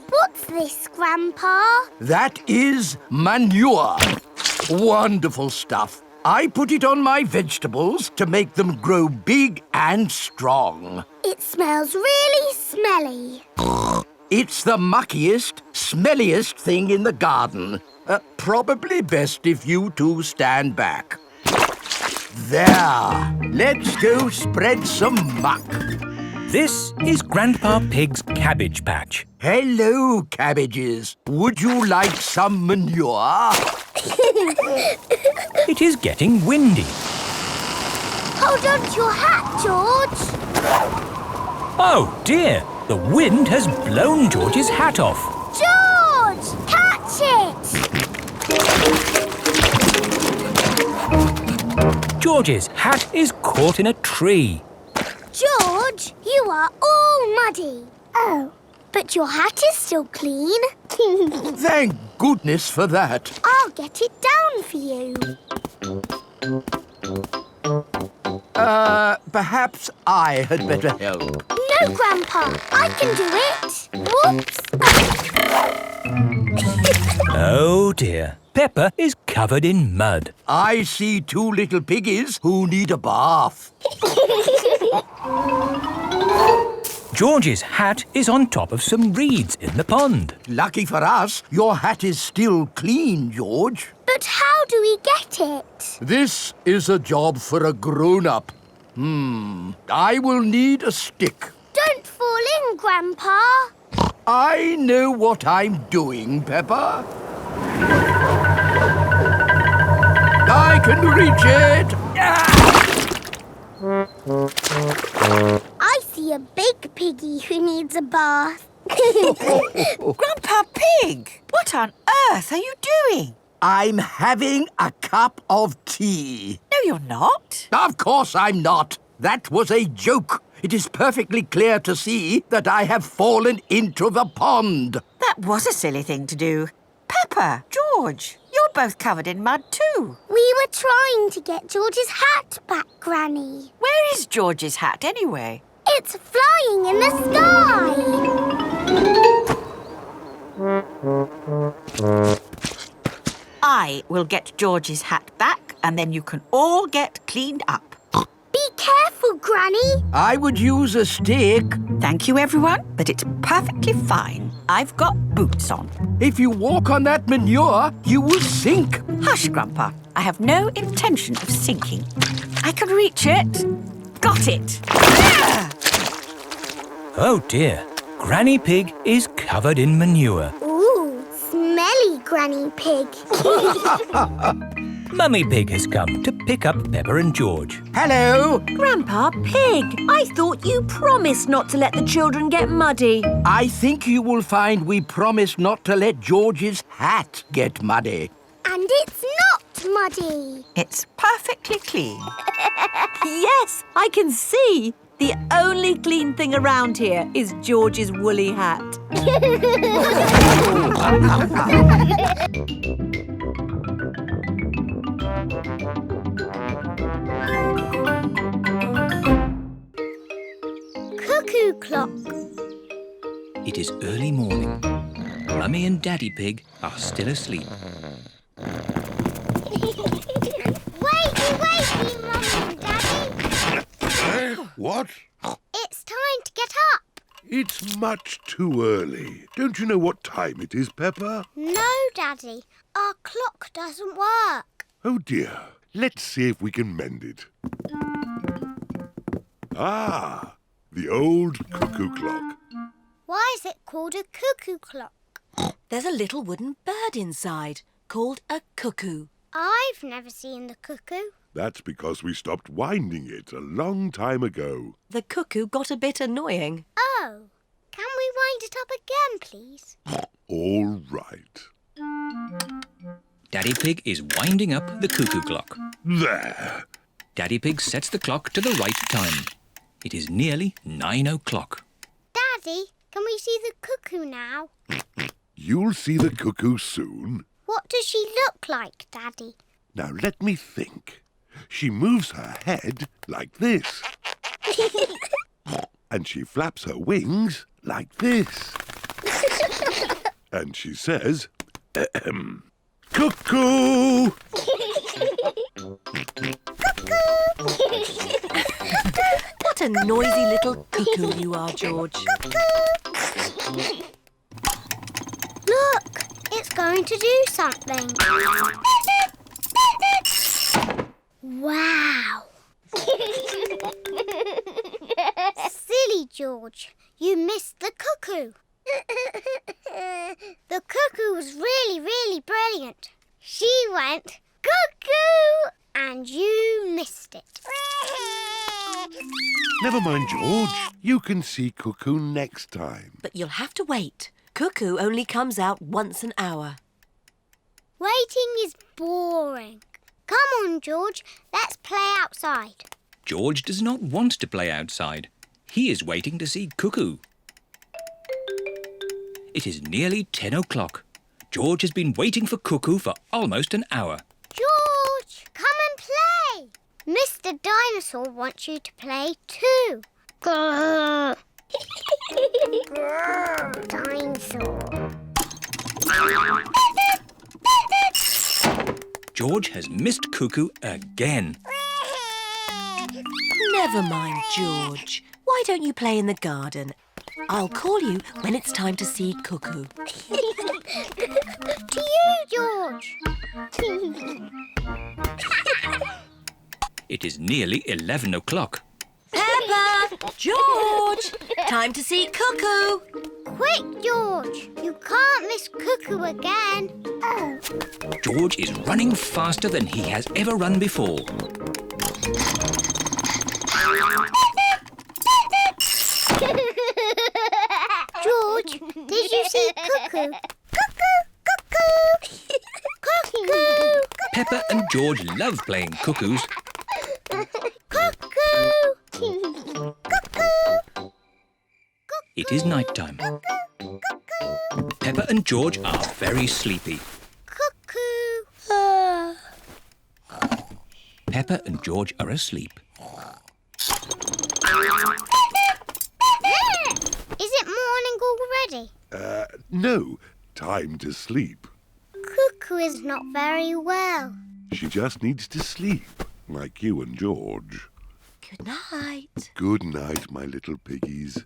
What's this, Grandpa? That is manure. Wonderful stuff. I put it on my vegetables to make them grow big and strong. It smells really smelly. It's the muckiest, smelliest thing in the garden. Probably best if you two stand back. There. Let's go spread some muck. This is Grandpa Pig's cabbage patch. Hello, cabbages. Would you like some manure? It is getting windy. Hold on to your hat, George. Oh dear, the wind has blown George's hat off. George, catch it. George's hat is caught in a tree. George, you are all muddy. Oh, but your hat is still clean. Thank goodness for that. I'll get it down for you. Perhaps I had better help. No, Grandpa, I can do it. Whoops. Oh dear, Peppa is covered in mud. I see two little piggies who need a bath. George's hat is on top of some reeds in the pond. Lucky for us, your hat is still clean, George. But how do we get it? This is a job for a grown-up. I will need a stick. Don't fall in, Grandpa. I know what I'm doing, Peppa. I can reach it. I see a big piggy who needs a bath. Grandpa Pig, what on earth are you doing? I'm having a cup of tea. No, you're not. Of course I'm not. That was a joke. It is perfectly clear to see that I have fallen into the pond. That was a silly thing to do. Peppa, George, you're both covered in mud too. We were trying to get George's hat back, Granny. Where is George's hat anyway? It's flying in the sky. I will get George's hat back and then you can all get cleaned up. Be you, Granny. I would use a stick. Thank you, everyone, but it's perfectly fine. I've got boots on. If you walk on that manure, you will sink. Hush, Grandpa. I have no intention of sinking. I can reach it. Got it. Oh dear, Granny Pig is covered in manure. Ooh, smelly Granny Pig. Mummy Pig has come to pick up Peppa and George. Hello. Grandpa Pig, I thought you promised not to let the children get muddy. I think you will find we promised not to let George's hat get muddy. And it's not muddy. It's perfectly clean. Yes, I can see. The only clean thing around here is George's woolly hat. Cuckoo clock. It is early morning. Mummy and Daddy Pig are still asleep. Wakey, Mummy and Daddy. What? It's time to get up. It's much too early. Don't you know what time it is, Peppa? No, Daddy. Our clock doesn't work. Oh dear. Let's see if we can mend it. Ah, the old cuckoo clock. Why is it called a cuckoo clock? There's a little wooden bird inside called a cuckoo. I've never seen the cuckoo. That's because we stopped winding it a long time ago. The cuckoo got a bit annoying. Oh, can we wind it up again, please? All right. Daddy Pig is winding up the cuckoo clock. There. Daddy Pig sets the clock to the right time. It is nearly 9 o'clock. Daddy, can we see the cuckoo now? You'll see the cuckoo soon. What does she look like, Daddy? Now let me think. She moves her head like this. And she flaps her wings like this. And she says, cuckoo! What a noisy little cuckoo you are, George. Look, it's going to do something. Wow! Silly George, you missed the cuckoo. The cuckoo was really, really brilliant. She went, cuckoo, and you missed it. Never mind, George. You can see Cuckoo next time. But you'll have to wait. Cuckoo only comes out once an hour. Waiting is boring. Come on, George, let's play outside. George does not want to play outside. He is waiting to see Cuckoo. It is nearly 10 o'clock. George has been waiting for Cuckoo for almost an hour. George, come and play. Mr Dinosaur wants you to play too. Grrr. Grrr, Dinosaur. George has missed Cuckoo again. Never mind, George. Why don't you play in the garden? I'll call you when it's time to see Cuckoo. To you, George. It is nearly 11 o'clock. Peppa! George! Time to see Cuckoo! Quick, George. You can't miss Cuckoo again. George is running faster than he has ever run before. George, did you see Cuckoo? Cuckoo, cuckoo. Cuckoo. Peppa and George love playing cuckoos. Cuckoo. Cuckoo. It is night time. Peppa and George are very sleepy. Cuckoo. Peppa and George are asleep. Is it morning already? No. Time to sleep. Cuckoo is not very well. She just needs to sleep, like you and George. Good night. Good night, my little piggies.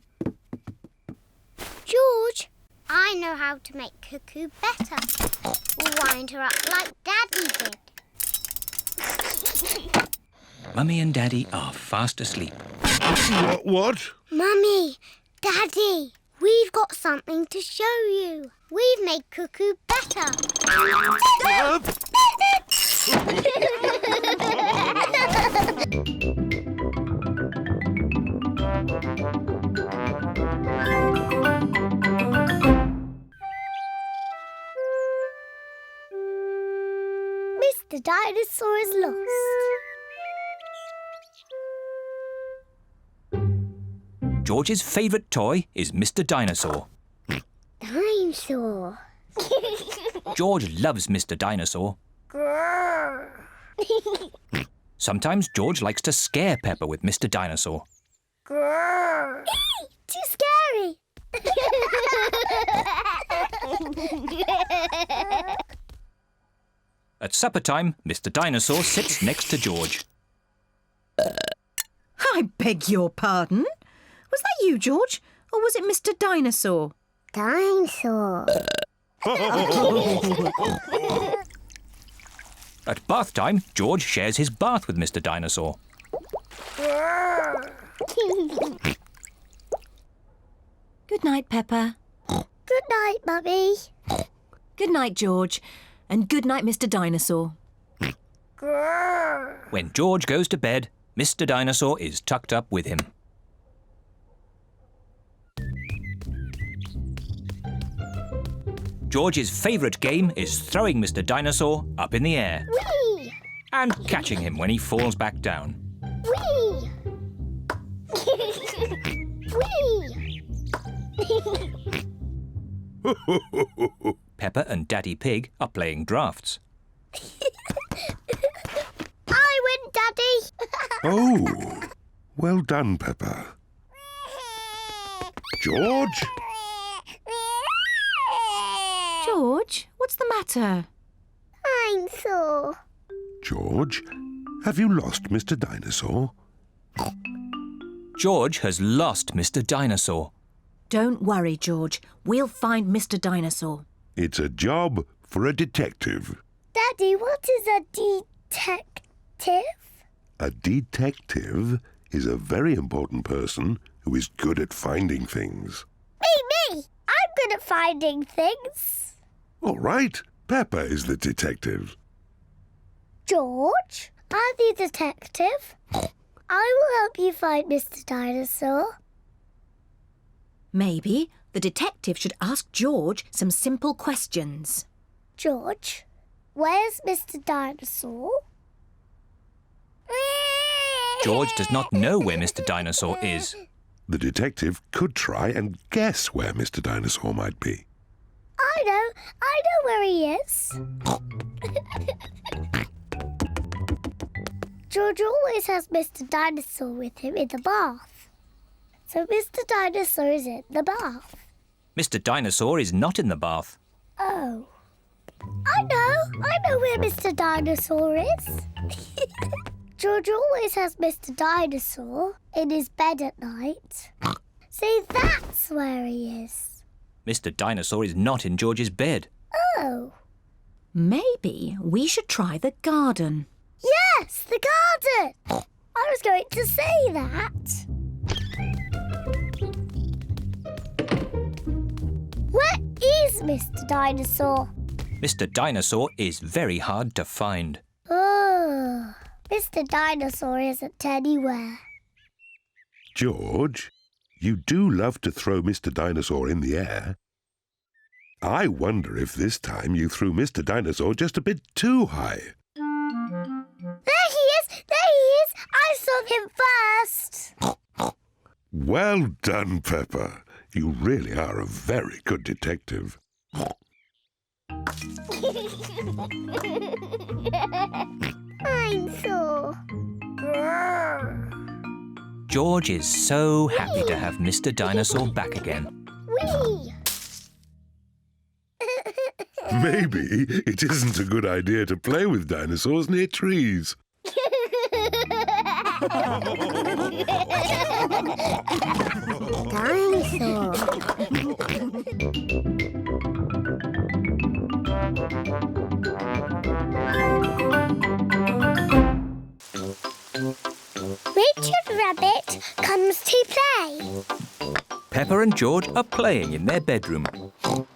George, I know how to make Cuckoo better. Wind her up like Daddy did. Mummy and Daddy are fast asleep. What? Mummy, Daddy, we've got something to show you. We've made Cuckoo better. Mr Dinosaur is lost. George's favourite toy is Mr Dinosaur. Dinosaur. George loves Mr Dinosaur. Grrr. Sometimes George likes to scare Peppa with Mr Dinosaur. Grrr. Too scary. At supper time, Mr Dinosaur sits next to George. I beg your pardon? Was that you, George? Or was it Mr Dinosaur? Dinosaur. At bath time, George shares his bath with Mr Dinosaur. Good night, Peppa. Good night, Mummy. Good night, George. And good night, Mr Dinosaur. Grrr. When George goes to bed, Mr Dinosaur is tucked up with him. George's favourite game is throwing Mr Dinosaur up in the air Whee! and catching him when he falls back down. Whee! Whee! Peppa and Daddy Pig are playing drafts. I win, Daddy. Oh, well done, Peppa. George? George, what's the matter? Dinosaur. George, have you lost Mr Dinosaur? George has lost Mr Dinosaur. Don't worry, George. We'll find Mr Dinosaur. It's a job for a detective. Daddy, what is a detective? A detective is a very important person who is good at finding things. Me! I'm good at finding things. All right, Peppa is the detective. George, I'm the detective. I will help you find Mr Dinosaur. Maybe the detective should ask George some simple questions. George, where's Mr Dinosaur? George does not know where Mr Dinosaur is. The detective could try and guess where Mr Dinosaur might be. I know where he is. George always has Mr Dinosaur with him in the bath. So Mr Dinosaur is in the bath. Mr Dinosaur is not in the bath. Oh. I know where Mr Dinosaur is. George always has Mr Dinosaur in his bed at night. See, that's where he is. Mr Dinosaur is not in George's bed. Oh. Maybe we should try the garden. Yes, the garden. I was going to say that. Where is Mr Dinosaur? Mr Dinosaur is very hard to find. Oh, Mr Dinosaur isn't anywhere. George, you do love to throw Mr Dinosaur in the air. I wonder if this time you threw Mr Dinosaur just a bit too high. There he is! There he is! I saw him first! Well done, Peppa. You really are a very good detective. Dinosaur. George is so happy to have Mr Dinosaur back again. Whee! Maybe it isn't a good idea to play with dinosaurs near trees. Dinosaur. Richard Rabbit comes to play. Peppa and George are playing in their bedroom.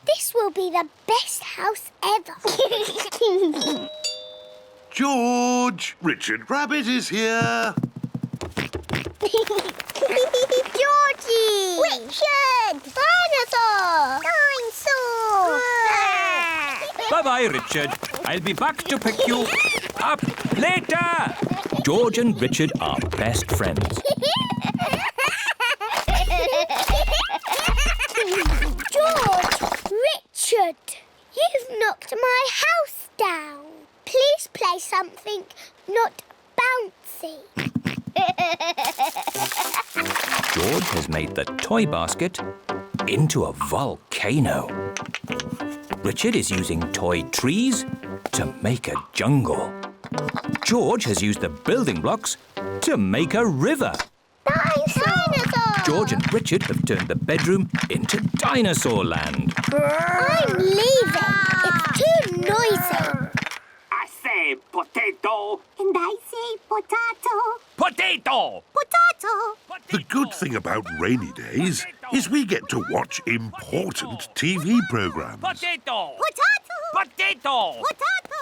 This will be the best house ever. George, Richard Rabbit is here. Georgie! Richard! Dinosaur! Dinosaur! Bye-bye, Richard. I'll be back to pick you up later. George and Richard are best friends. George! Richard! You've knocked my house down. Please play something not bouncy. George has made the toy basket into a volcano. Richard is using toy trees to make a jungle. George has used the building blocks to make a river. Dinosaur! George and Richard have turned the bedroom into dinosaur land. I'm leaving. It's too noisy. I say potato. And I say potato. Potato! Potato. The good thing about rainy days is we get to watch important TV programs. Potato! Potato. Potato! Potato.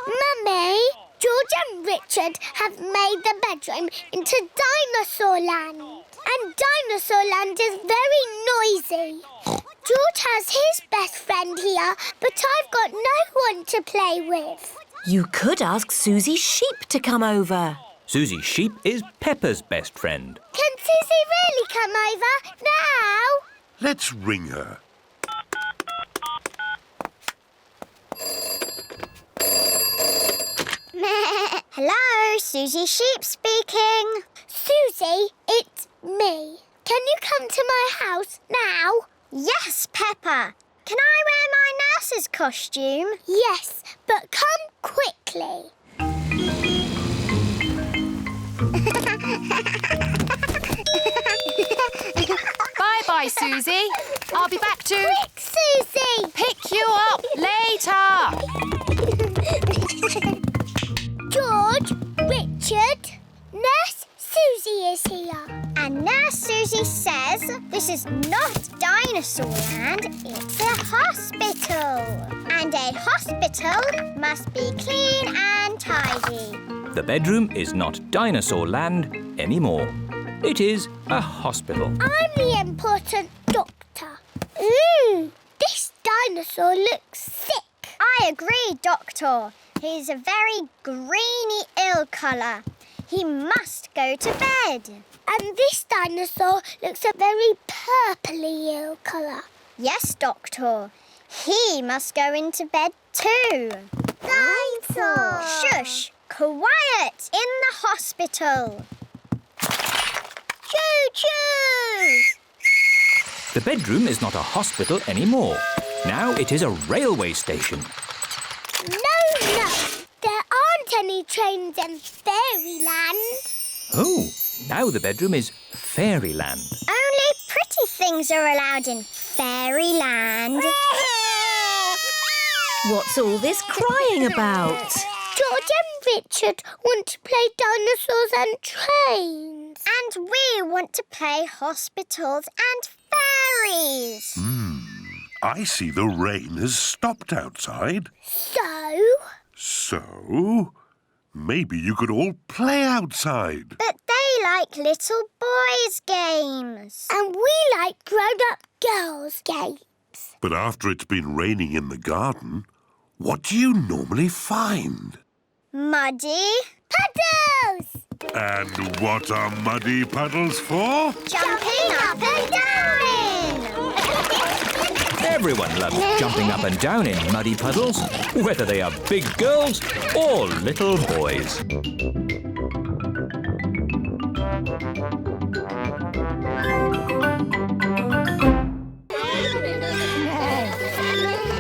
Mummy, George and Richard have made the bedroom into Dinosaur Land. And Dinosaur Land is very noisy. George has his best friend here, but I've got no one to play with. You could ask Susie Sheep to come over. Susie Sheep is Peppa's best friend. Can Susie really come over now? Let's ring her. Hello, Susie Sheep speaking. Susie, it's me. Can you come to my house now? Yes, Peppa. Can I wear my nurse's costume? Yes, but come quickly. Bye-bye, Susie. I'll be back to Quick, Susie! pick you up later. George, Richard, Nurse Susie is here. And Nurse Susie says this is not Dinosaur Land, it's a hospital. And a hospital must be clean and tidy. The bedroom is not dinosaur land anymore. It is a hospital. I'm the important doctor. This dinosaur looks sick. I agree, Doctor. He's a very greeny ill colour. He must go to bed. And this dinosaur looks a very purpley ill colour. Yes, Doctor. He must go into bed too. Dinosaur! Shush! Quiet in the hospital. Choo-choo! The bedroom is not a hospital anymore. Now it is a railway station. No. There aren't any trains in Fairyland. Oh, now the bedroom is Fairyland. Only pretty things are allowed in Fairyland. What's all this crying about? George and Richard want to play dinosaurs and trains. And we want to play hospitals and fairies. I see the rain has stopped outside. So, maybe you could all play outside. But they like little boys' games. And we like grown-up girls' games. But after it's been raining in the garden, what do you normally find? Muddy puddles! And what are muddy puddles for? Jumping up and down in! Everyone loves jumping up and down in muddy puddles, whether they are big girls or little boys.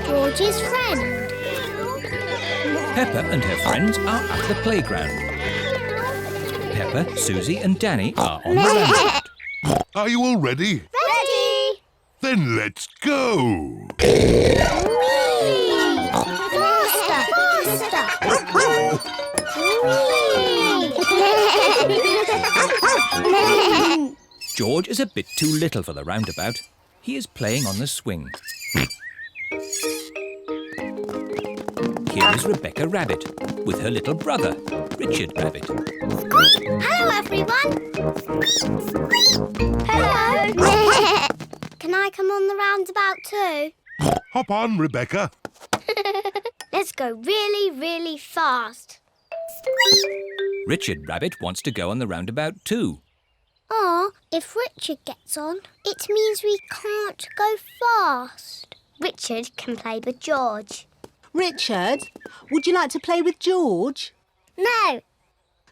George's friend. Peppa and her friends are at the playground. Peppa, Susie and Danny are on the roundabout. Are you all ready? Ready! Then let's go! Faster! Faster! George is a bit too little for the roundabout. He is playing on the swing. Here is Rebecca Rabbit with her little brother, Richard Rabbit. Hello, everyone. Hello. Can I come on the roundabout too? Hop on, Rebecca. Let's go really, really fast. Richard Rabbit wants to go on the roundabout too. If Richard gets on, it means we can't go fast. Richard can play with George. Richard, would you like to play with George? No.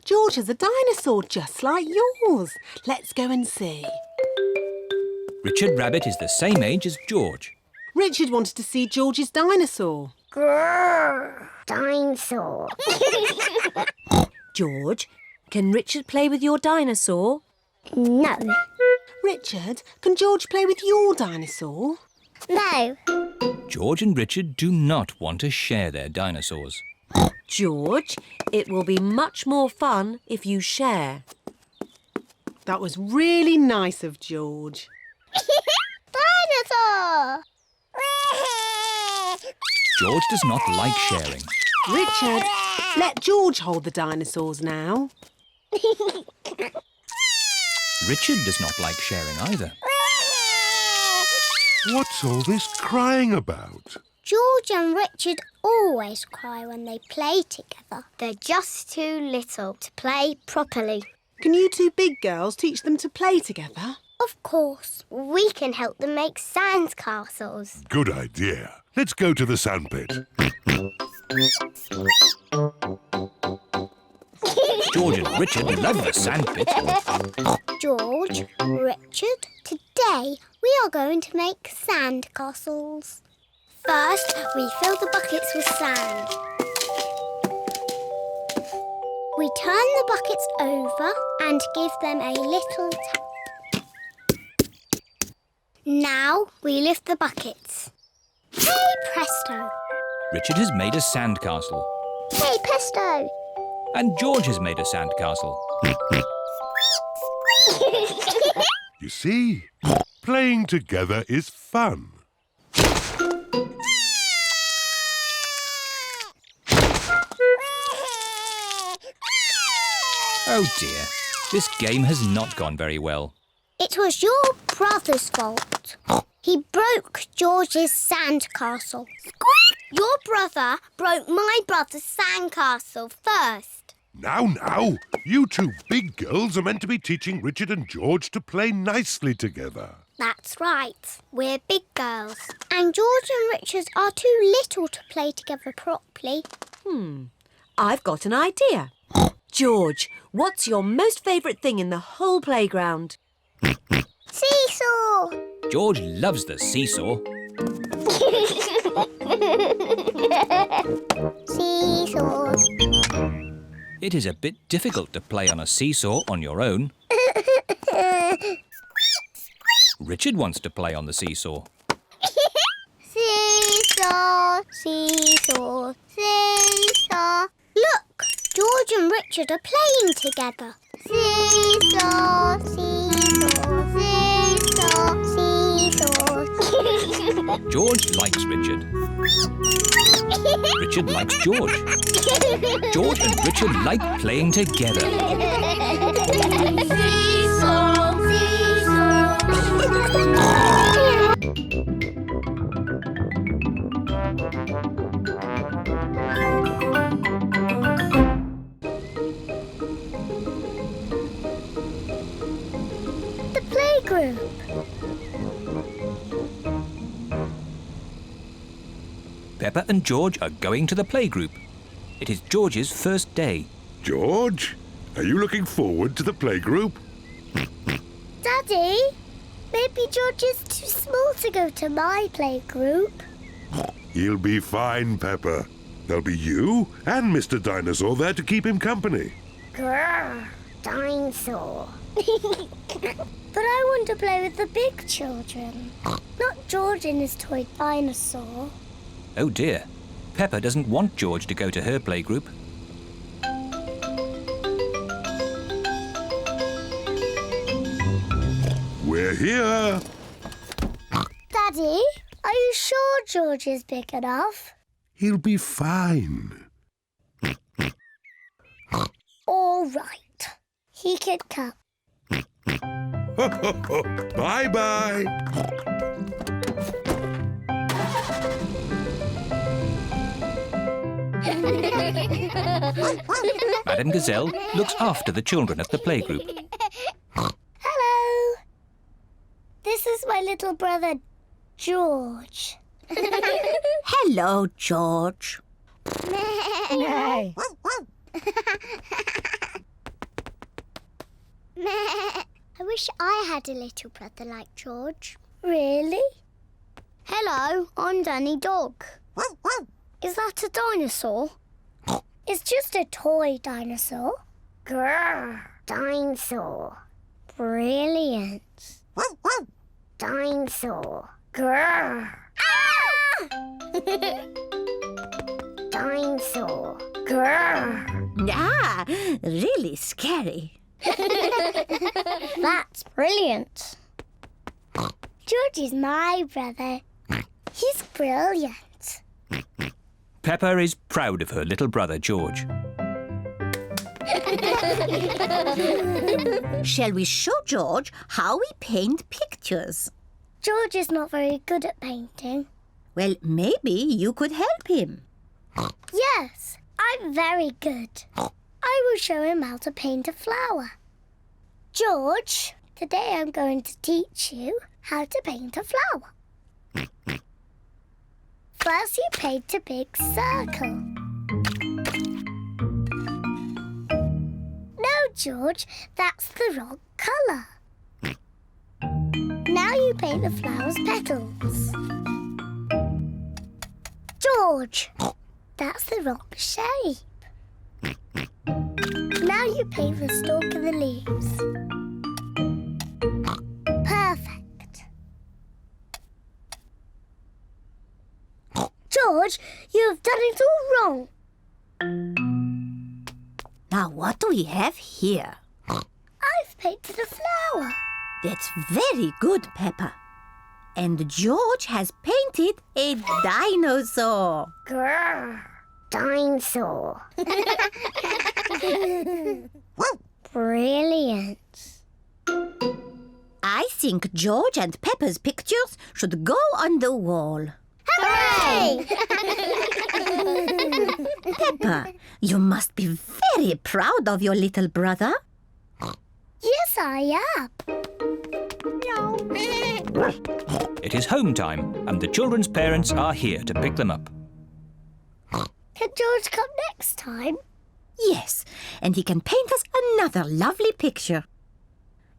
George is a dinosaur just like yours. Let's go and see. Richard Rabbit is the same age as George. Richard wanted to see George's dinosaur. Grrr, dinosaur. George, can Richard play with your dinosaur? No. Richard, can George play with your dinosaur? No. George and Richard do not want to share their dinosaurs. George, it will be much more fun if you share. That was really nice of George. Dinosaur! George does not like sharing. Richard, let George hold the dinosaurs now. Richard does not like sharing either. What's all this crying about? George and Richard always cry when they play together. They're just too little to play properly. Can you two big girls teach them to play together? Of course. We can help them make sand castles. Good idea. Let's go to the sandpit. George and Richard love the sandpit. George, Richard, today we are going to make sand castles. First, we fill the buckets with sand. We turn the buckets over and give them a little tap. Now we lift the buckets. Hey presto! Richard has made a sandcastle. Hey presto! And George has made a sandcastle. You see, playing together is fun. Oh dear, this game has not gone very well. It was your brother's fault. He broke George's sandcastle. Your brother broke my brother's sandcastle first. Now, you two big girls are meant to be teaching Richard and George to play nicely together. That's right. We're big girls. And George and Richard are too little to play together properly. I've got an idea. George, what's your most favourite thing in the whole playground? Seesaw! George loves the seesaw. Seesaws. It is a bit difficult to play on a seesaw on your own. Richard wants to play on the seesaw. Seesaw, seesaw, seesaw. Look, George and Richard are playing together. Seesaw, seesaw, seesaw, seesaw. George likes Richard. Richard likes George. George and Richard like playing together. Seesaw, seesaw. The playgroup. Peppa and George are going to the playgroup. It is George's first day. George, are you looking forward to the playgroup? Daddy, maybe George is too small to go to my playgroup. He'll be fine, Peppa. There'll be you and Mr Dinosaur there to keep him company. Grrr. Dinosaur. But I want to play with the big children, not George and his toy dinosaur. Oh dear. Peppa doesn't want George to go to her playgroup. We're here. Daddy, are you sure George is big enough? He'll be fine. All right. He could come. Bye-bye. Madame Gazelle looks after the children at the playgroup. Hello. This is my little brother, George. Hello, George. Nay. I wish I had a little brother like George. Really? Hello, I'm Danny Dog. Is that a dinosaur? It's just a toy dinosaur. Grrr, dinosaur. Brilliant. Dinosaur. Grrr. Ah! Dinosaur. Grrr. Ah, really scary. That's brilliant. George is my brother. He's brilliant. Peppa is proud of her little brother, George. Shall we show George how we paint pictures? George is not very good at painting. Well, maybe you could help him. Yes, I'm very good. I will show him how to paint a flower. George, today I'm going to teach you how to paint a flower. First, you paint a big circle. No, George, that's the wrong colour. Now you paint the flower's petals. George, that's the wrong shape. Now you paint the stalk of the leaves. Perfect. George, you've done it all wrong. Now, what do we have here? I've painted a flower. That's very good, Peppa. And George has painted a dinosaur. Grrr. Dinosaur. Brilliant. I think George and Peppa's pictures should go on the wall. Hooray! Peppa, you must be very proud of your little brother. Yes, I am. It is home time, and the children's parents are here to pick them up. Can George come next time? Yes, and he can paint us another lovely picture.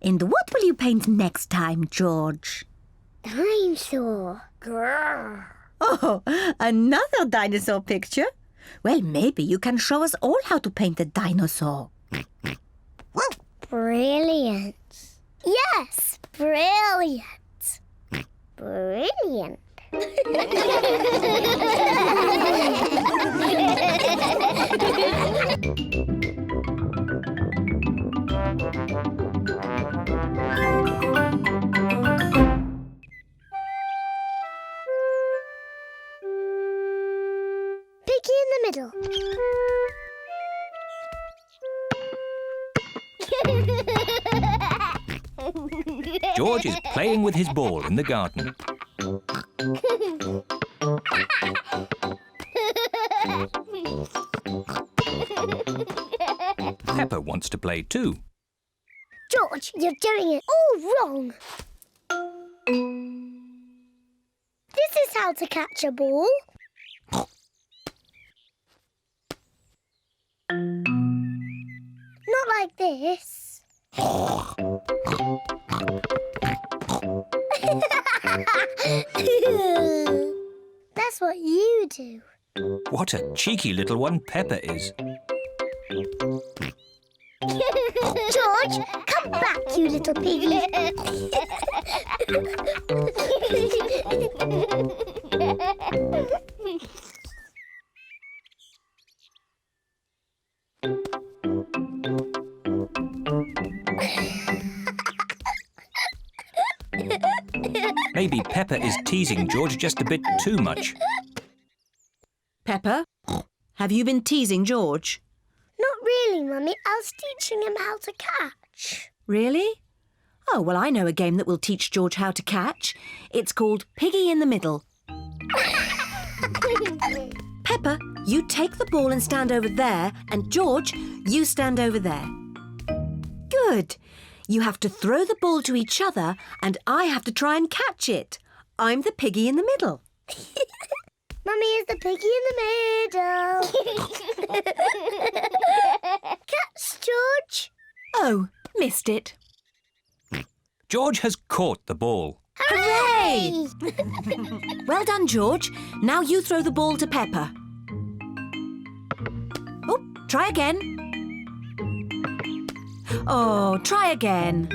And what will you paint next time, George? Dinosaur. Grrr. Oh, another dinosaur picture? Well, maybe you can show us all how to paint a dinosaur. Brilliant. Yes, brilliant. Brilliant. Piggy in the middle. George is playing with his ball in the garden. Peppa wants to play too. George, you're doing it all wrong. This is how to catch a ball. Not like this. That's what you do. What a cheeky little one Peppa is. George, come back, you little piggy. Maybe Peppa is teasing George just a bit too much. Peppa, have you been teasing George? Not really, Mummy. I was teaching him how to catch. Really? Oh, well, I know a game that will teach George how to catch. It's called Piggy in the Middle. Peppa, you take the ball and stand over there, and George, you stand over there. Good. You have to throw the ball to each other, and I have to try and catch it. I'm the piggy in the middle. Mummy is the piggy in the middle. Catch, George. Oh, missed it. George has caught the ball. Hooray! Well done, George. Now you throw the ball to Peppa. Oh, try again. Oh, try again.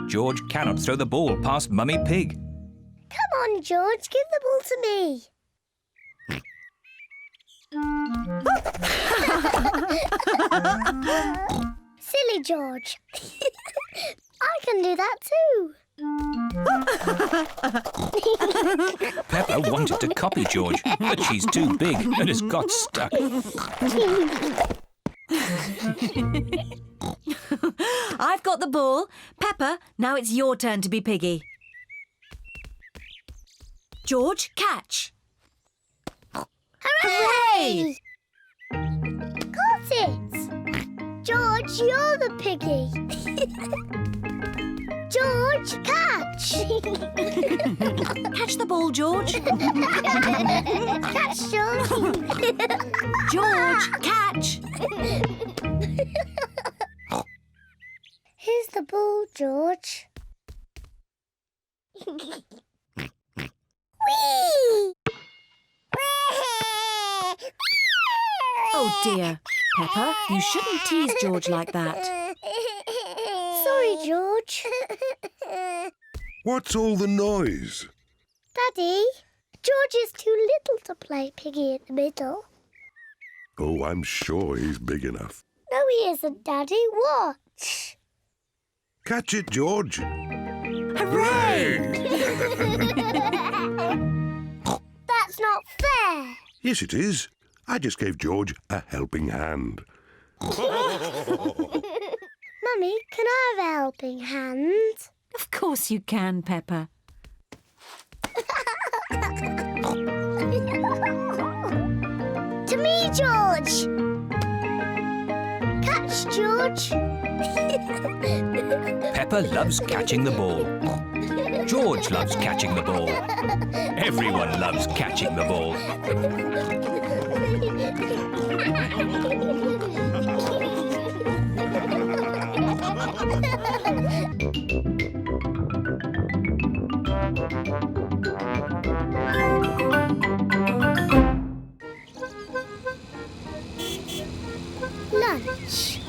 George cannot throw the ball past Mummy Pig. Come on, George. Give the ball to me. Silly George. I can do that too. Peppa wanted to copy George, but she's too big and has got stuck. I've got the ball. Peppa, now it's your turn to be Piggy. George, catch. Hooray! Got it! George, you're the piggy. George, catch! Catch the ball, George. Catch, George. George, catch. Here's the ball, George. Whee! Oh dear. Peppa, you shouldn't tease George like that. Sorry, George. What's all the noise? Daddy, George is too little to play Piggy in the middle. Oh, I'm sure he's big enough. No, he isn't, Daddy. Watch. Catch it, George. Hooray! That's not fair. Yes, it is. I just gave George a helping hand. Mummy, can I have a helping hand? Of course you can, Peppa. To me, George. Catch, George. Peppa loves catching the ball. George loves catching the ball. Everyone loves catching the ball. Lunch.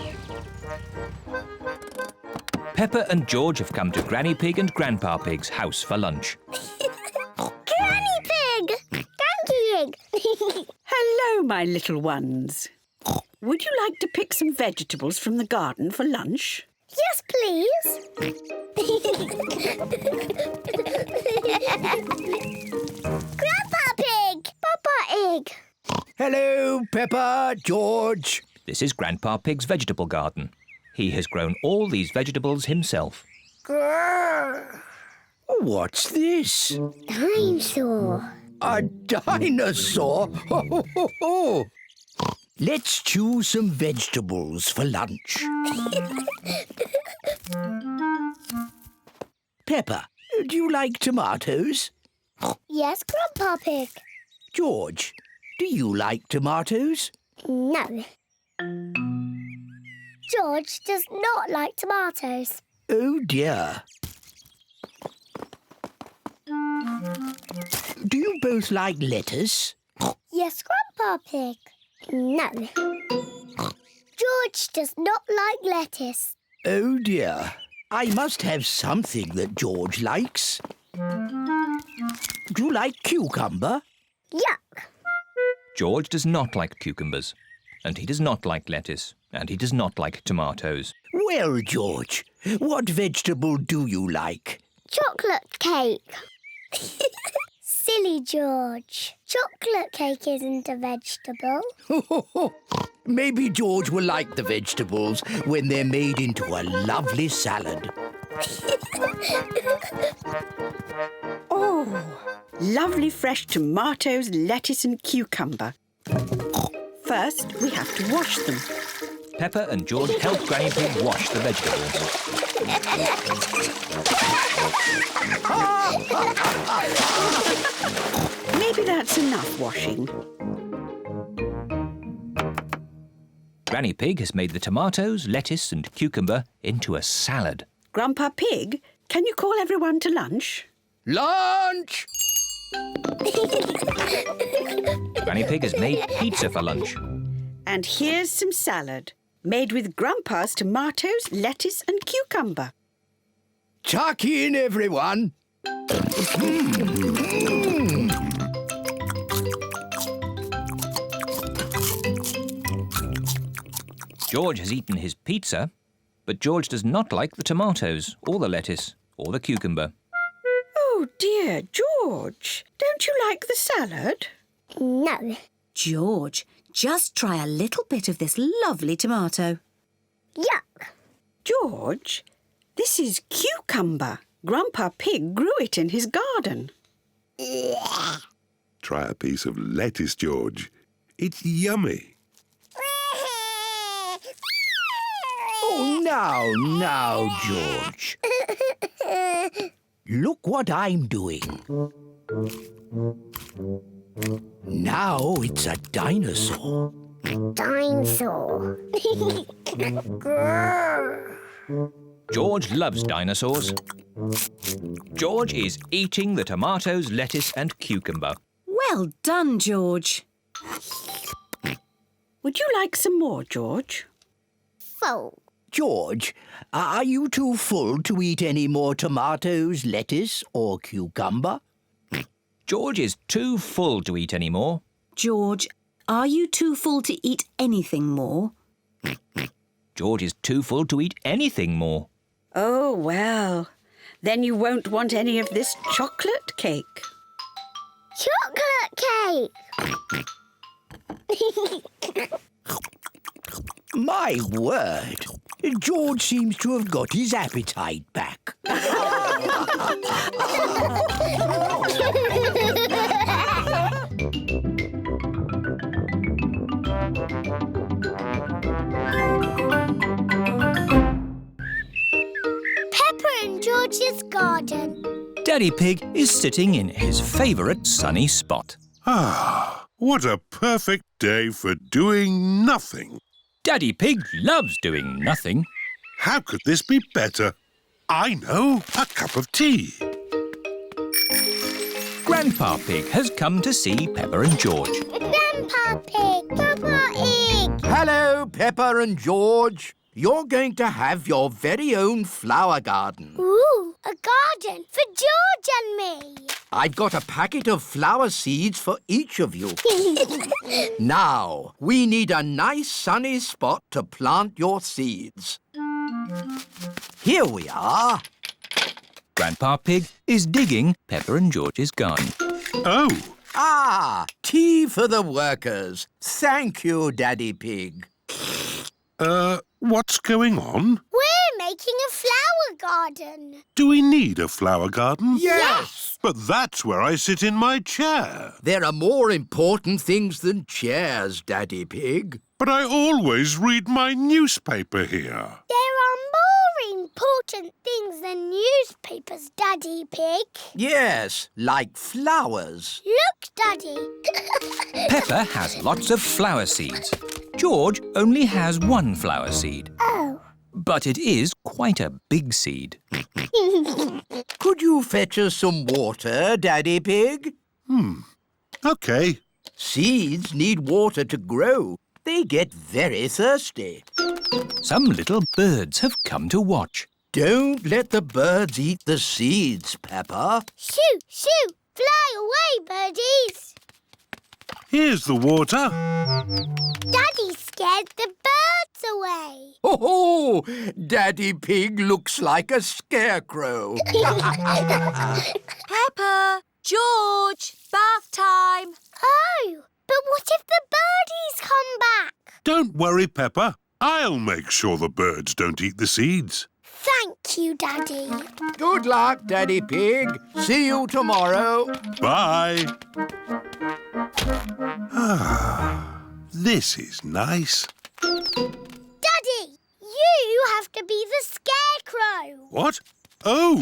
Peppa and George have come to Granny Pig and Grandpa Pig's house for lunch. Granny Pig! Granky Pig! Hello, my little ones. Would you like to pick some vegetables from the garden for lunch? Yes, please. Grandpa Pig! Papa Egg! Hello, Peppa, George. This is Grandpa Pig's vegetable garden. He has grown all these vegetables himself. Grrr. What's this? Dinosaur. A dinosaur? Ho, ho, ho, ho. Let's choose some vegetables for lunch. Peppa, do you like tomatoes? Yes, Grandpa Pig. George, do you like tomatoes? No. George does not like tomatoes. Oh, dear. Do you both like lettuce? Yes, Grandpa Pig. No. George does not like lettuce. Oh dear. I must have something that George likes. Do you like cucumber? Yuck. George does not like cucumbers. And he does not like lettuce. And he does not like tomatoes. Well, George, what vegetable do you like? Chocolate cake. Silly George. Chocolate cake isn't a vegetable. Maybe George will like the vegetables when they're made into a lovely salad. Oh, lovely fresh tomatoes, lettuce and cucumber. First, we have to wash them. Peppa and George help Granny Pig wash the vegetables. Maybe that's enough washing. Granny Pig has made the tomatoes, lettuce and cucumber into a salad. Grandpa Pig, can you call everyone to lunch? Lunch! Granny Pig has made pizza for lunch. And here's some salad, made with Grandpa's tomatoes, lettuce and cucumber. Tuck in, everyone. George has eaten his pizza, but George does not like the tomatoes, or the lettuce, or the cucumber. Oh dear, George, don't you like the salad? No. George, just try a little bit of this lovely tomato. Yuck. George, this is cucumber. Grandpa Pig grew it in his garden. Try a piece of lettuce, George. It's yummy. Oh, now, George. Look what I'm doing. Now it's a dinosaur. Dinosaur. George loves dinosaurs. George is eating the tomatoes, lettuce and cucumber. Well done, George. Would you like some more, George? Full. George, are you too full to eat any more tomatoes, lettuce or cucumber? George is too full to eat any more. George, are you too full to eat anything more? George is too full to eat anything more. Oh, well, then you won't want any of this chocolate cake. Chocolate cake. My word, George seems to have got his appetite back. Peppa and George's garden. Daddy Pig is sitting in his favourite sunny spot. Ah, what a perfect day for doing nothing. Daddy Pig loves doing nothing. How could this be better? I know, a cup of tea. Grandpa Pig has come to see Peppa and George. Grandpa Pig, Peppa Pig. Hello, Peppa and George. You're going to have your very own flower garden. Ooh, a garden for George and me. I've got a packet of flower seeds for each of you. Now, we need a nice sunny spot to plant your seeds. Here we are. Grandpa Pig is digging Peppa and George's garden. Oh, Ah, tea for the workers. Thank you, Daddy Pig. what's going on? We're making a flower garden. Do we need a flower garden? Yes! But that's where I sit in my chair. There are more important things than chairs, Daddy Pig. But I always read my newspaper here. There are more important things than newspapers, Daddy Pig. Yes, like flowers. Look, Daddy. Peppa has lots of flower seeds. George only has one flower seed. Oh. But it is quite a big seed. Could you fetch us some water, Daddy Pig? OK. Seeds need water to grow. They get very thirsty. Some little birds have come to watch. Don't let the birds eat the seeds, Peppa. Shoo, shoo! Fly away, birdies! Here's the water. Daddy scared the birds away. Oh, Daddy Pig looks like a scarecrow. Peppa, George, bath time. Oh, but what if the birdies come back? Don't worry, Peppa. I'll make sure the birds don't eat the seeds. Thank you, Daddy. Good luck, Daddy Pig. See you tomorrow. Bye. This is nice. Daddy, you have to be the scarecrow. What? Oh!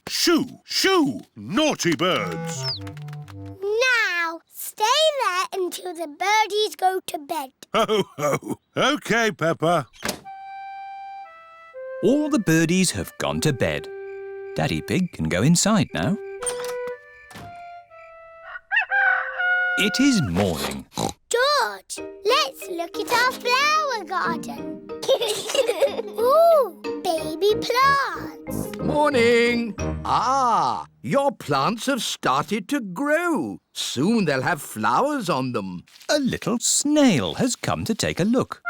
Shoo! Shoo! Naughty birds! Now, stay there until the birdies go to bed. Ho, ho! OK, Peppa. All the birdies have gone to bed. Daddy Pig can go inside now. It is morning. George, let's look at our flower garden. Ooh, baby plants. Morning. Ah, your plants have started to grow. Soon they'll have flowers on them. A little snail has come to take a look.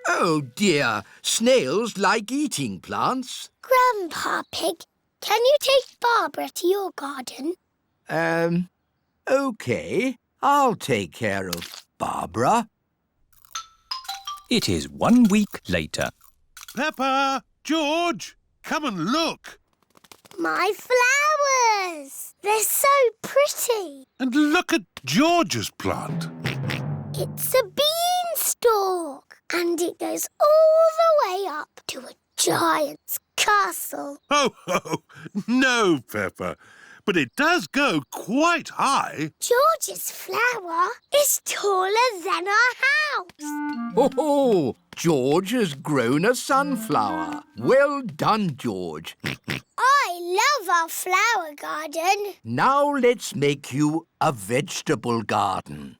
Oh, dear. Snails like eating plants. Grandpa Pig, can you take Barbara to your garden? OK. I'll take care of Barbara. It is 1 week later. Peppa! George! Come and look. My flowers! They're so pretty. And look at George's plant. It's a beanstalk, and it goes all the way up to a giant's castle. Oh, ho! No, Peppa. But it does go quite high. George's flower is taller than our house. Oh, George has grown a sunflower. Well done, George. I love our flower garden. Now let's make you a vegetable garden.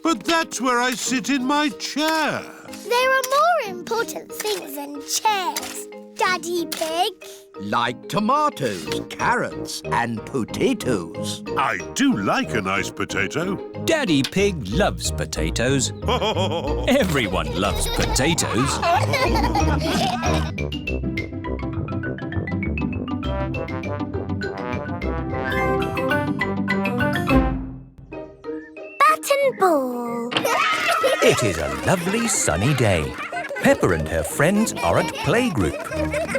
But that's where I sit in my chair. There are more important things than chairs, Daddy Pig. Like tomatoes, carrots and potatoes. I do like a nice potato. Daddy Pig loves potatoes. Everyone loves potatoes. Bat and ball. It is a lovely sunny day. Peppa and her friends are at playgroup.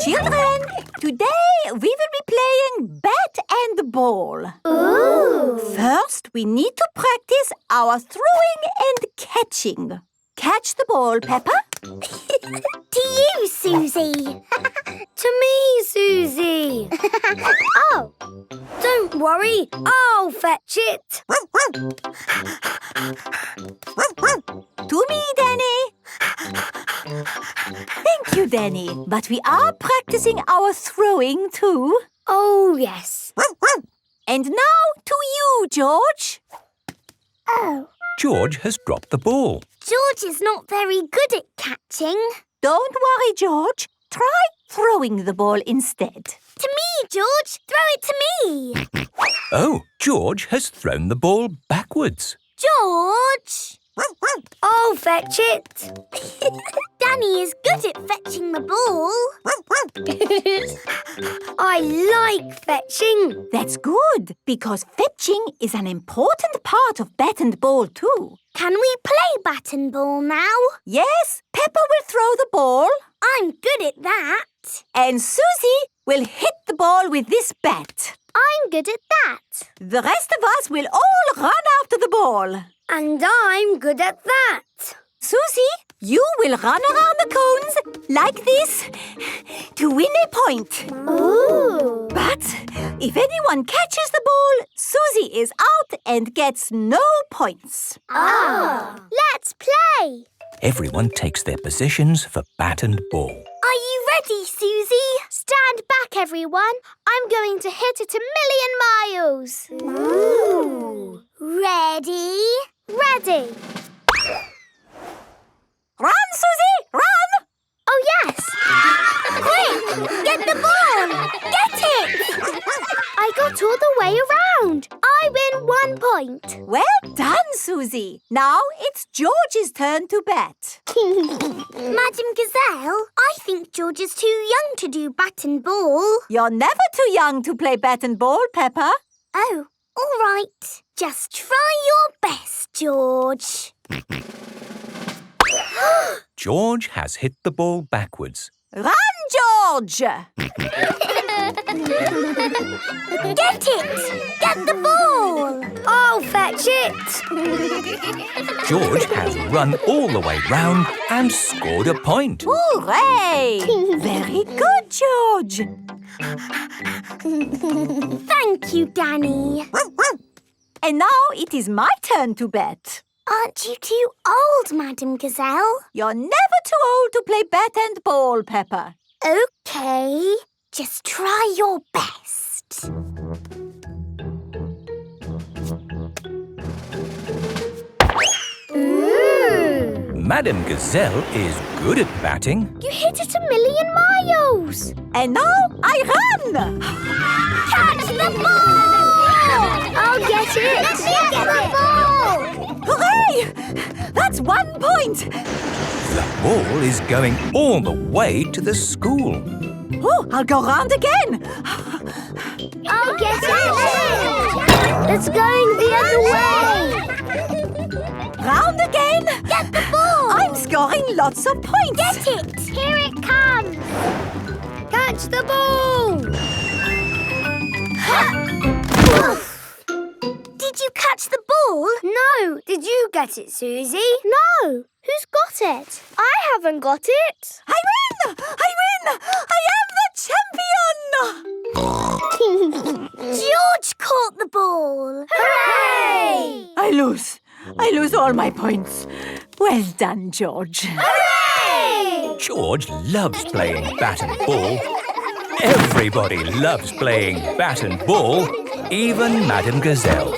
Children, today we will be playing bat and ball. Ooh. First, we need to practice our throwing and catching. Catch the ball, Peppa. To you, Susie. To me, Susie. Oh, don't worry. I'll fetch it. To me, Danny. Thank you, Danny. But we are practicing our throwing too. Oh, yes. And now to you, George. Oh. George has dropped the ball. George is not very good at catching. Don't worry, George. Try throwing the ball instead. To me, George. Throw it to me. Oh, George has thrown the ball backwards. George. I'll fetch it. Danny is good at fetching the ball. I like fetching. That's good, because fetching is an important part of bat and ball too. Can we play bat and ball now? Yes, Peppa will throw the ball. I'm good at that. And Susie will hit the ball with this bat. I'm good at that. The rest of us will all run after the ball. And I'm good at that. Susie, you will run around the cones like this to win a point. Ooh. But if anyone catches the ball, Susie is out and gets no points. Ah. Let's play. Everyone takes their positions for bat and ball. Are you ready, Susie? Stand back, everyone. I'm going to hit it 1,000,000 miles. Ooh. Ready? Ready. got all the way around. I win 1 point. Well done, Susie. Now it's George's turn to bet. Madam Gazelle, I think George is too young to do bat and ball. You're never too young to play bat and ball, Peppa. Oh, all right. Just try your best, George. George has hit the ball backwards. Run, George! Get it! Get the ball! I'll fetch it! George has run all the way round and scored a point. Hooray! Very good, George. Thank you, Danny. And now it is my turn to bet. Aren't you too old, Madam Gazelle? You're never too old to play bat and ball, Peppa. OK. Just try your best. Ooh. Madam Gazelle is good at batting. You hit it 1,000,000 miles. And now I run! Catch the ball! I'll get it. Let me get the ball! Hooray! That's 1 point. The ball is going all the way to the school. Oh, I'll go round again. I'll get it. It's going the other way. Round again. Get the ball. I'm scoring lots of points. Get it. Here it comes. Catch the ball. Did you catch the ball? No. Did you get it, Susie? No. Who's got it? I haven't got it. I win! I win! I am the champion! George caught the ball. Hooray! I lose all my points. Well done, George. Hooray! George loves playing bat and ball. Everybody loves playing bat and ball, even Madam Gazelle.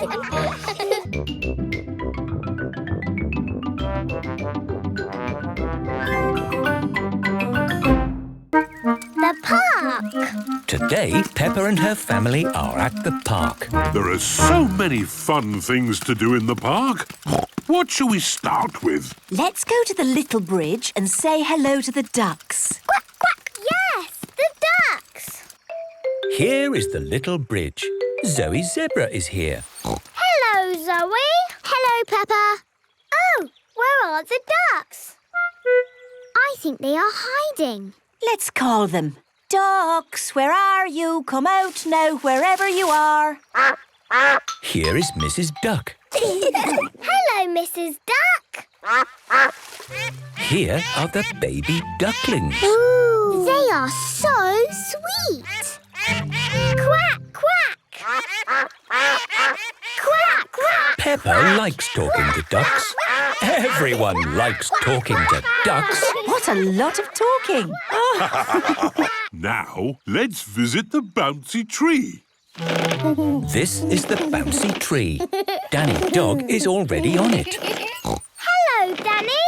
The park. Today, Peppa and her family are at the park. There are so many fun things to do in the park. What shall we start with? Let's go to the little bridge and say hello to the ducks. Quack, quack. Yes, the ducks. Here is the little bridge. Zoe Zebra is here. Hello, Zoe. Hello, Peppa. Oh, where are the ducks? I think they are hiding. Let's call them. Ducks, where are you? Come out now, wherever you are. Here is Mrs. Duck. Hello, Mrs. Duck. Here are the baby ducklings. Ooh. They are so sweet. Quack, quack. Quack, quack. Peppa likes talking to ducks. Everyone likes talking to ducks. What a lot of talking. Now, let's visit the bouncy tree. This is the bouncy tree. Danny Dog is already on it. Hello, Danny.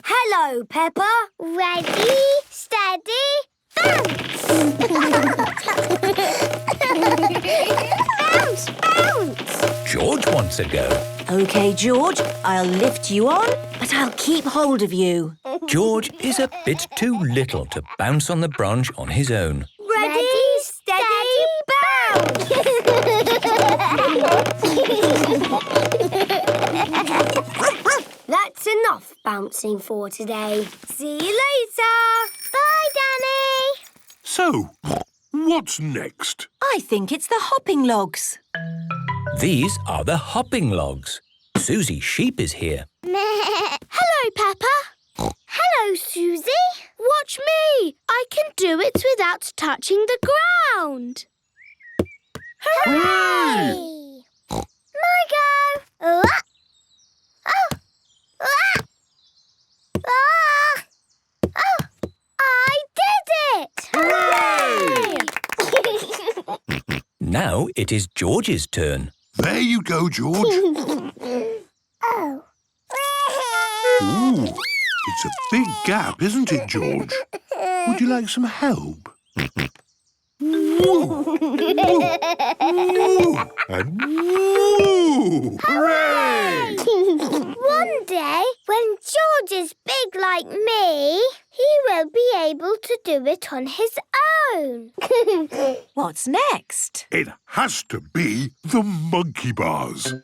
Hello, Peppa. Ready, steady, bounce. Bounce, bounce. George wants a go. OK, George, I'll lift you on, but I'll keep hold of you. George is a bit too little to bounce on the branch on his own. Ready, steady, bounce. That's enough bouncing for today. See you later. Bye, Danny. So, what's next? I think it's the hopping logs. These are the hopping logs. Susie Sheep is here. Hello, Peppa. Hello, Susie. Watch me. I can do it without touching the ground. Hooray! My go. Oh. Oh, I did it! Hooray! Now it is George's turn. There you go, George. Oh. Ooh, it's a big gap, isn't it, George? Would you like some help? And woo! Hooray! One day, when George is big like me, he will be able to do it on his own. What's next? It has to be the monkey bars.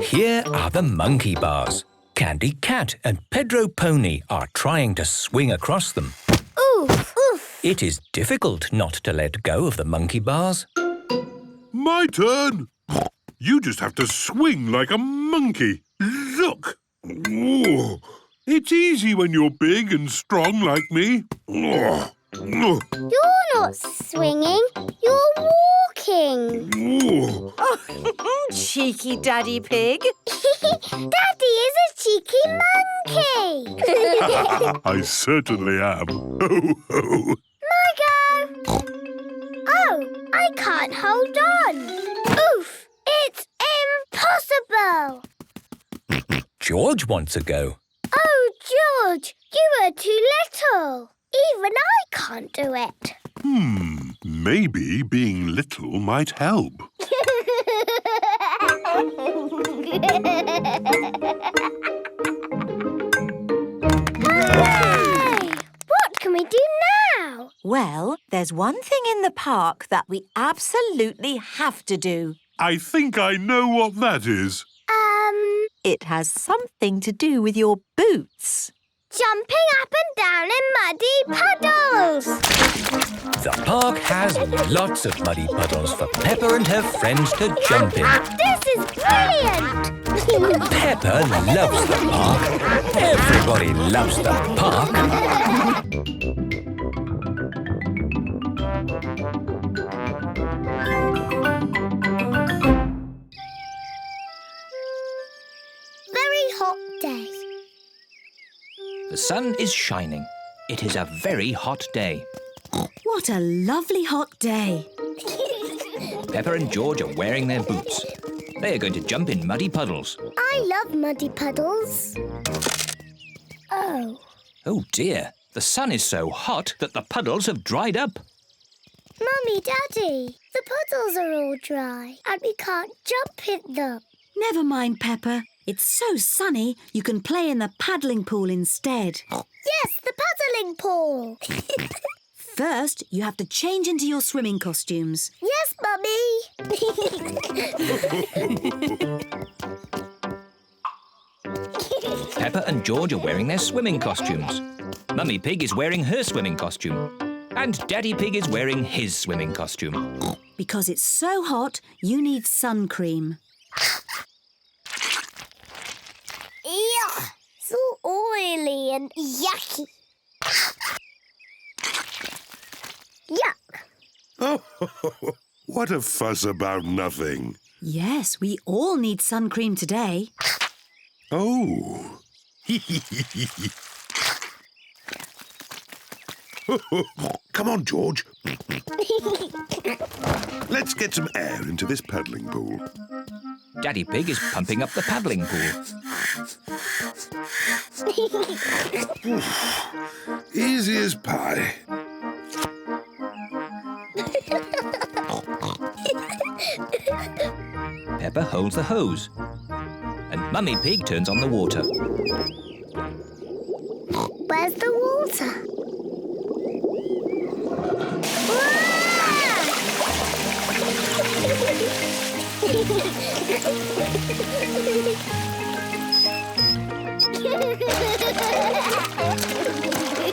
Here are the monkey bars. Candy Cat and Pedro Pony are trying to swing across them. Oof, oof. It is difficult not to let go of the monkey bars. My turn. You just have to swing like a monkey. Look. Ooh. It's easy when you're big and strong like me. You're not swinging, you're walking. Ooh. Cheeky Daddy Pig. Daddy is a cheeky monkey. I certainly am. Ho, ho. My go. Oh, I can't hold on. Oof, it's impossible. George wants a go. Oh, George, you are too little. Even I can't do it. Maybe being little might help. Hooray! What can we do now? Well, there's one thing in the park that we absolutely have to do. I think I know what that is. It has something to do with your boots. Jumping up and down in muddy puddles. The park has lots of muddy puddles for Peppa and her friends to jump in. This is brilliant. Peppa loves the park. Everybody loves the park. Very hot day. The sun is shining. It is a very hot day. What a lovely hot day. Peppa and George are wearing their boots. They are going to jump in muddy puddles. I love muddy puddles. Oh. Oh dear, the sun is so hot that the puddles have dried up. Mummy, Daddy, the puddles are all dry and we can't jump in them. Never mind, Peppa. It's so sunny you can play in the paddling pool instead. Yes, the puddling pool. First, you have to change into your swimming costumes. Yes, Mummy. Peppa and George are wearing their swimming costumes. Mummy Pig is wearing her swimming costume. And Daddy Pig is wearing his swimming costume. Because it's so hot, you need sun cream. Yuck! So oily and yucky. Yuck! Oh, what a fuss about nothing. Yes, we all need sun cream today. Oh. Come on, George. Let's get some air into this paddling pool. Daddy Pig is pumping up the paddling pool. Easy as pie. Peppa holds the hose. And Mummy Pig turns on the water. Where's the water?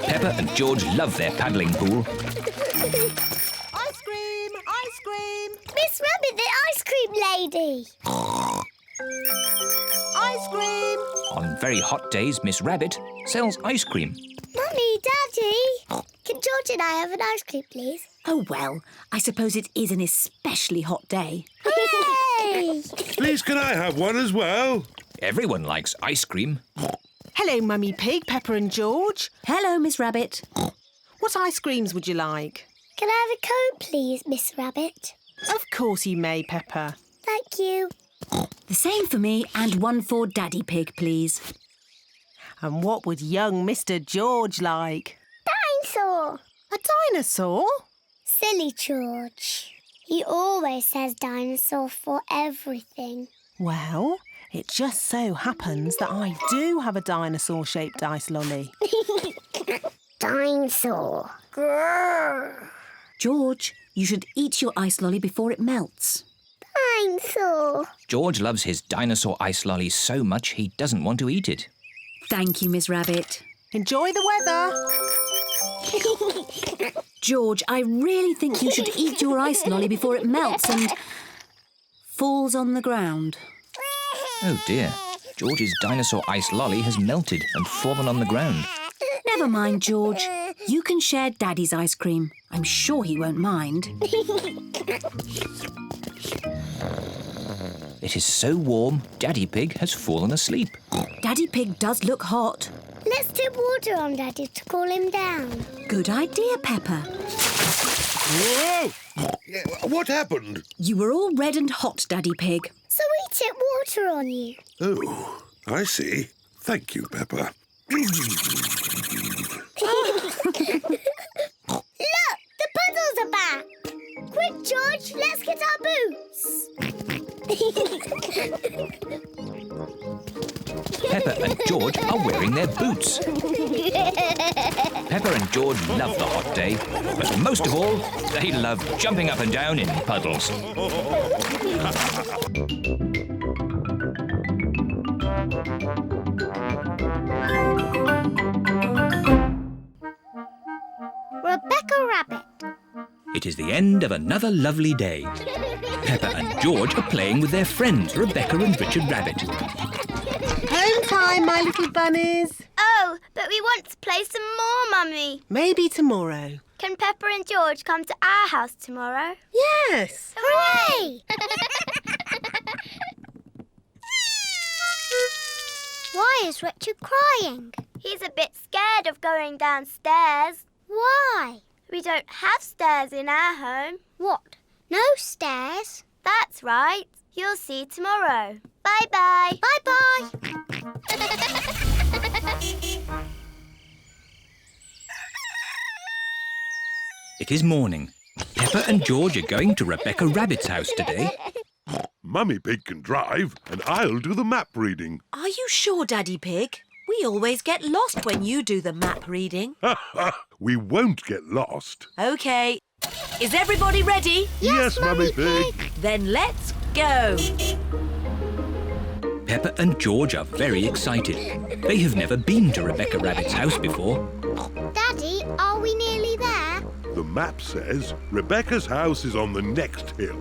Peppa and George love their paddling pool. Ice cream! Ice cream! Miss Rabbit, the ice cream lady. Ice cream! On very hot days, Miss Rabbit sells ice cream. Mummy, Daddy, can George and I have an ice cream, please? Oh, well, I suppose it is an especially hot day. Hooray! Please, can I have one as well? Everyone likes ice cream. Hello, Mummy Pig, Peppa and George. Hello, Miss Rabbit. What ice creams would you like? Can I have a cone, please, Miss Rabbit? Of course you may, Peppa. Thank you. The same for me and one for Daddy Pig, please. And what would young Mr George like? Dinosaur. A dinosaur? Silly George. He always says dinosaur for everything. Well, it just so happens that I do have a dinosaur-shaped ice lolly. Dinosaur. Grrr. George, you should eat your ice lolly before it melts. Dinosaur. George loves his dinosaur ice lolly so much he doesn't want to eat it. Thank you, Miss Rabbit. Enjoy the weather. George, I really think you should eat your ice lolly before it melts and falls on the ground. Oh dear. George's dinosaur ice lolly has melted and fallen on the ground. Never mind, George. You can share Daddy's ice cream. I'm sure he won't mind. It is so warm, Daddy Pig has fallen asleep. Daddy Pig does look hot. Let's dip water on Daddy to cool him down. Good idea, Peppa. Whoa! What happened? You were all red and hot, Daddy Pig. So we tipped water on you. Oh, I see. Thank you, Peppa. Look, the puddles are back. Quick, George, let's get our boots. Peppa and George are wearing their boots. Peppa and George love the hot day, but most of all, they love jumping up and down in puddles. Rebecca Rabbit. It is the end of another lovely day. Peppa and George are playing with their friends, Rebecca and Richard Rabbit. Home time, my little bunnies. Oh, but we want to play some more, Mummy. Maybe tomorrow. Can Peppa and George come to our house tomorrow? Yes. Hooray! Why is Richard crying? He's a bit scared of going downstairs. Why? We don't have stairs in our home. What? No stairs? That's right. You'll see tomorrow. Bye-bye. Bye-bye. It is morning. Peppa and George are going to Rebecca Rabbit's house today. Mummy Pig can drive, and I'll do the map reading. Are you sure, Daddy Pig? We always get lost when you do the map reading. We won't get lost. OK. Is everybody ready? Yes, Mummy Pig. Then let's go. Peppa and George are very excited. They have never been to Rebecca Rabbit's house before. Daddy, are we nearly there? The map says Rebecca's house is on the next hill.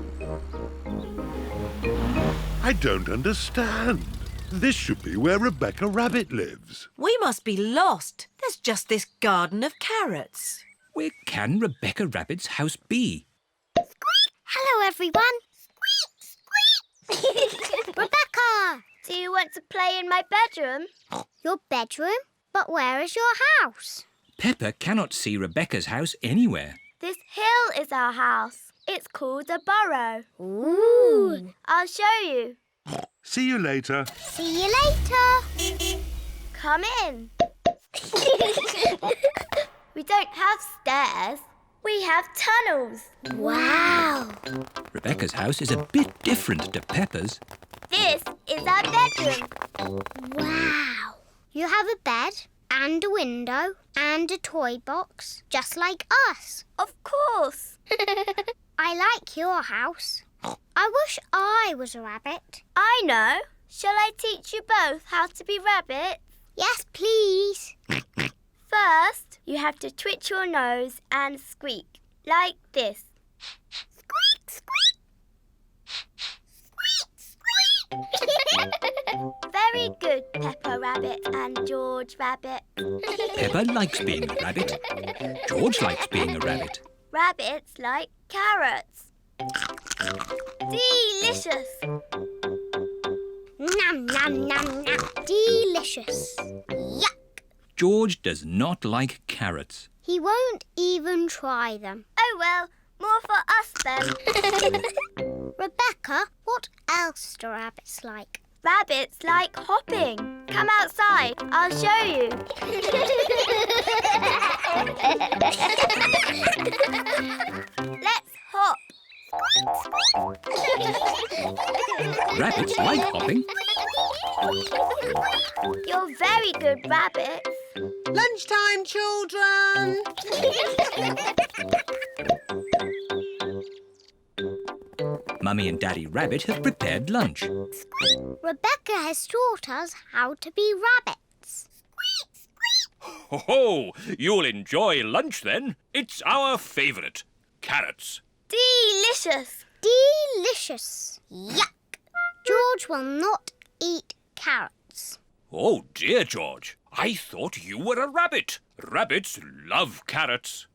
I don't understand. This should be where Rebecca Rabbit lives. We must be lost. There's just this garden of carrots. Where can Rebecca Rabbit's house be? Hello, everyone. Squeak, squeak. Rebecca! Do you want to play in my bedroom? Your bedroom? But where is your house? Peppa cannot see Rebecca's house anywhere. This hill is our house. It's called a burrow. Ooh. I'll show you. See you later. See you later. Come in. We don't have stairs. We have tunnels. Wow. Rebecca's house is a bit different to Peppa's. This is our bedroom. Wow. You have a bed and a window and a toy box, just like us. Of course. I like your house. I wish I was a rabbit. I know. Shall I teach you both how to be rabbits? Yes, please. First, you have to twitch your nose and squeak, like this. Squeak, squeak. Squeak, squeak. Very good, Peppa Rabbit and George Rabbit. Peppa likes being a rabbit. George likes being a rabbit. Rabbits like carrots. Delicious. Nom, nom, nom, nom. Delicious. Yuck. George does not like carrots. He won't even try them. Oh, well, more for us then. Rebecca, what else do rabbits like? Rabbits like hopping. Come outside. I'll show you. Rabbits like hopping. You're very good, rabbits. Lunchtime, children! Mummy and Daddy Rabbit have prepared lunch. Rebecca has taught us how to be rabbits. Ho! You'll enjoy lunch then. It's our favourite. Carrots. Delicious. Delicious. Yuck! George will not eat carrots. Oh dear, George. I thought you were a rabbit. Rabbits love carrots.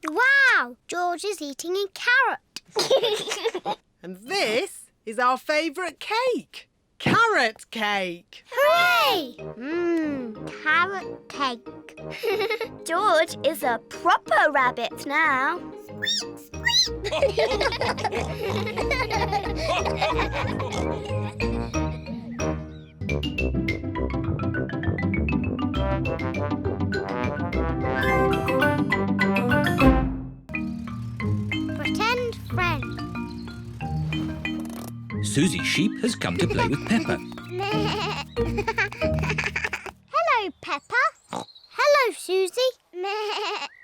Wow! George is eating a carrot. And this is our favourite cake. Carrot cake. Hooray! Carrot cake. George is a proper rabbit now. Pretend friend. Susie Sheep has come to play with Peppa. Hello, Peppa. Hello, Susie.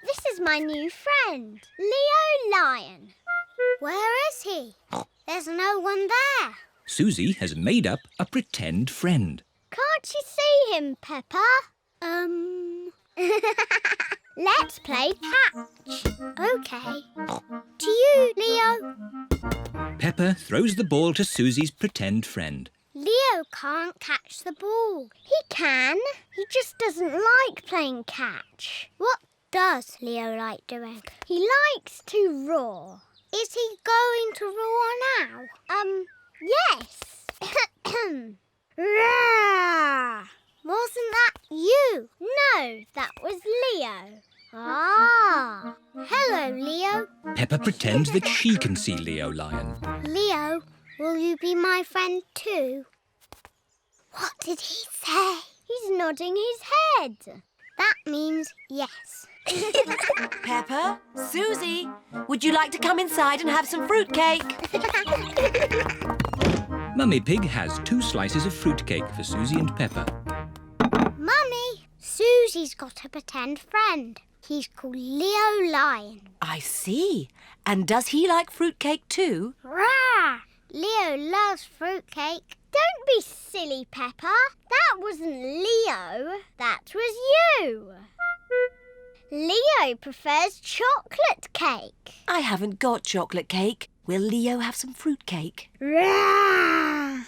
This is my new friend, Leo Lion. Where is he? There's no one there. Susie has made up a pretend friend. Can't you see him, Peppa? Let's play catch. OK. To you, Leo. Peppa throws the ball to Susie's pretend friend. Leo can't catch the ball. He can. He just doesn't like playing catch. What does Leo like doing? He likes to roar. Is he going to roar now? Yes. Roar! Wasn't that you? No, that was Leo. Ah. Hello, Leo. Peppa pretends that she can see Leo Lion. Leo, will you be my friend too? What did he say? He's nodding his head. That means yes. Peppa, Susie, would you like to come inside and have some fruitcake? Mummy Pig has 2 slices of fruitcake for Susie and Peppa. Mummy, Susie's got a pretend friend. He's called Leo Lion. I see. And does he like fruitcake too? Rah! Leo loves fruitcake. Don't be silly, Peppa. That wasn't Leo. That was you. Leo prefers chocolate cake. I haven't got chocolate cake. Will Leo have some fruitcake? Rah!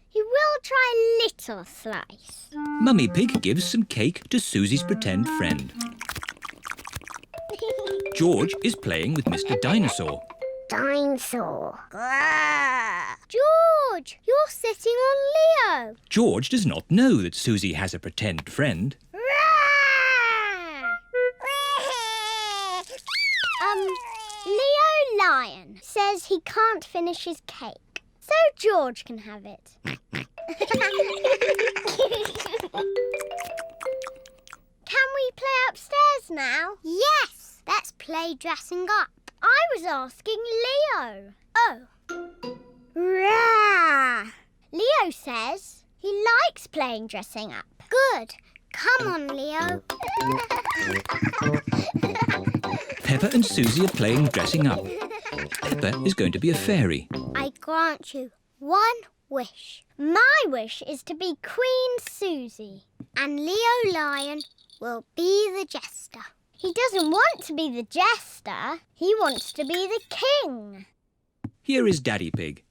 He will try a little slice. Mummy Pig gives some cake to Susie's pretend friend. George is playing with Mr Dinosaur. Dinosaur. George, you're sitting on Leo. George does not know that Susie has a pretend friend. Leo Lion says he can't finish his cake, so George can have it. Can we play upstairs now? Yes, let's play dressing up. I was asking Leo. Oh. Rah! Leo says he likes playing dressing up. Good. Come on, Leo. Peppa and Susie are playing dressing up. Peppa is going to be a fairy. I grant you one wish. My wish is to be Queen Susie, and Leo Lion will be the jester. He doesn't want to be the jester. He wants to be the king. Here is Daddy Pig.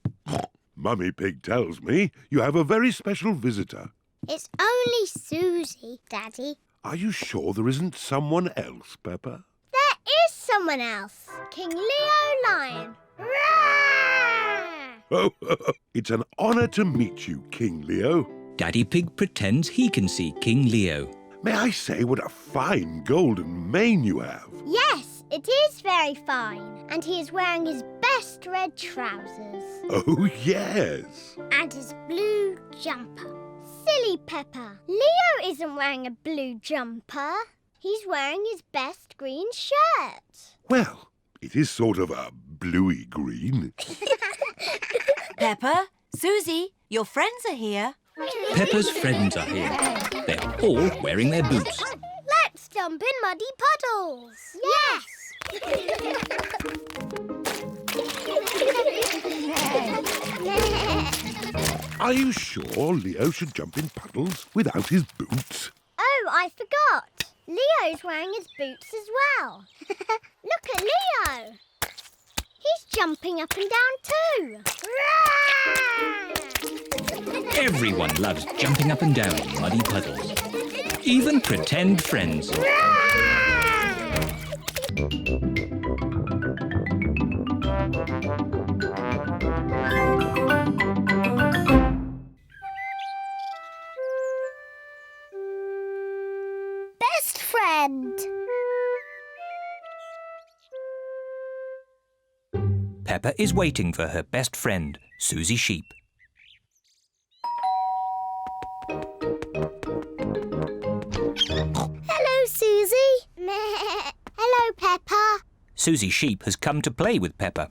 Mummy Pig tells me you have a very special visitor. It's only Susie, Daddy. Are you sure there isn't someone else, Peppa? There is someone else. King Leo Lion. Roar! Oh, it's an honour to meet you, King Leo. Daddy Pig pretends he can see King Leo. May I say what a fine golden mane you have? Yes, it is very fine. And he is wearing his best red trousers. Oh, yes. And his blue jumper. Silly Peppa. Leo isn't wearing a blue jumper. He's wearing his best green shirt. Well, It is sort of a bluey green. Peppa, Susie, your friends are here. Peppa's friends are here. They're all wearing their boots. Let's jump in muddy puddles. Yes! Are you sure Leo should jump in puddles without his boots? Oh, I forgot. Leo's wearing his boots as well. Look at Leo. He's jumping up and down too. Everyone loves jumping up and down in muddy puddles. Even pretend friends. Best friend. Peppa is waiting for her best friend, Susie Sheep. Hello, Susie. Hello, Peppa. Susie Sheep has come to play with Peppa.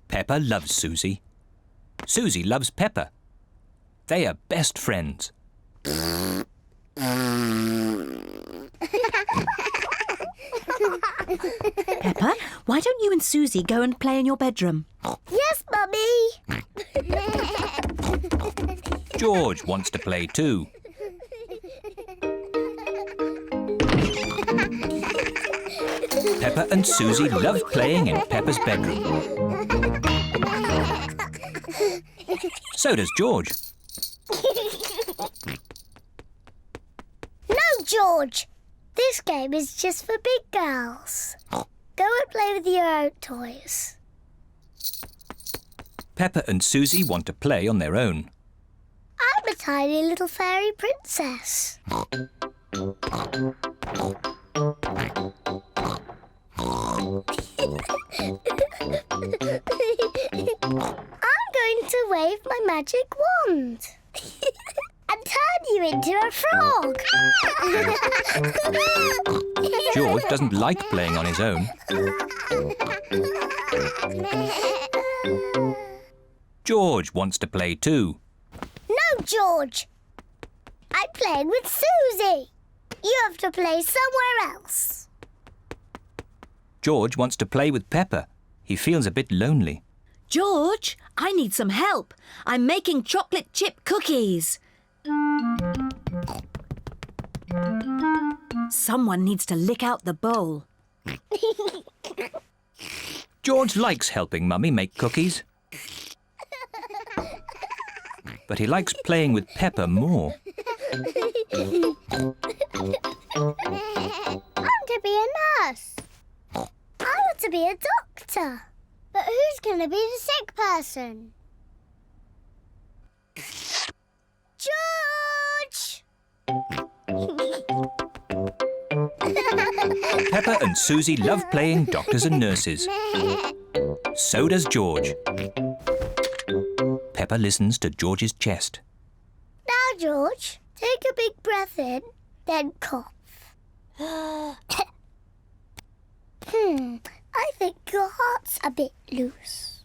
Peppa loves Susie. Susie loves Peppa. They are best friends. Peppa, why don't you and Susie go and play in your bedroom? Yes, Mummy. George wants to play too. Peppa and Susie love playing in Peppa's bedroom. So does George. No, George. This game is just for big girls. Go and play with your own toys. Peppa and Susie want to play on their own. I'm a tiny little fairy princess. I'm going to wave my magic wand and turn you into a frog. George doesn't like playing on his own. George wants to play too. No, George. I'm playing with Susie. You have to play somewhere else. George wants to play with Peppa. He feels a bit lonely. George, I need some help. I'm making chocolate chip cookies. Someone needs to lick out the bowl. George likes helping Mummy make cookies. But he likes playing with Peppa more. I'm to be a nurse. I want to be a doctor. But who's going to be the sick person? George! Peppa and Susie love playing doctors and nurses. So does George. Peppa listens to George's chest. Now, George, take a big breath in, then cough. I think your heart's a bit loose.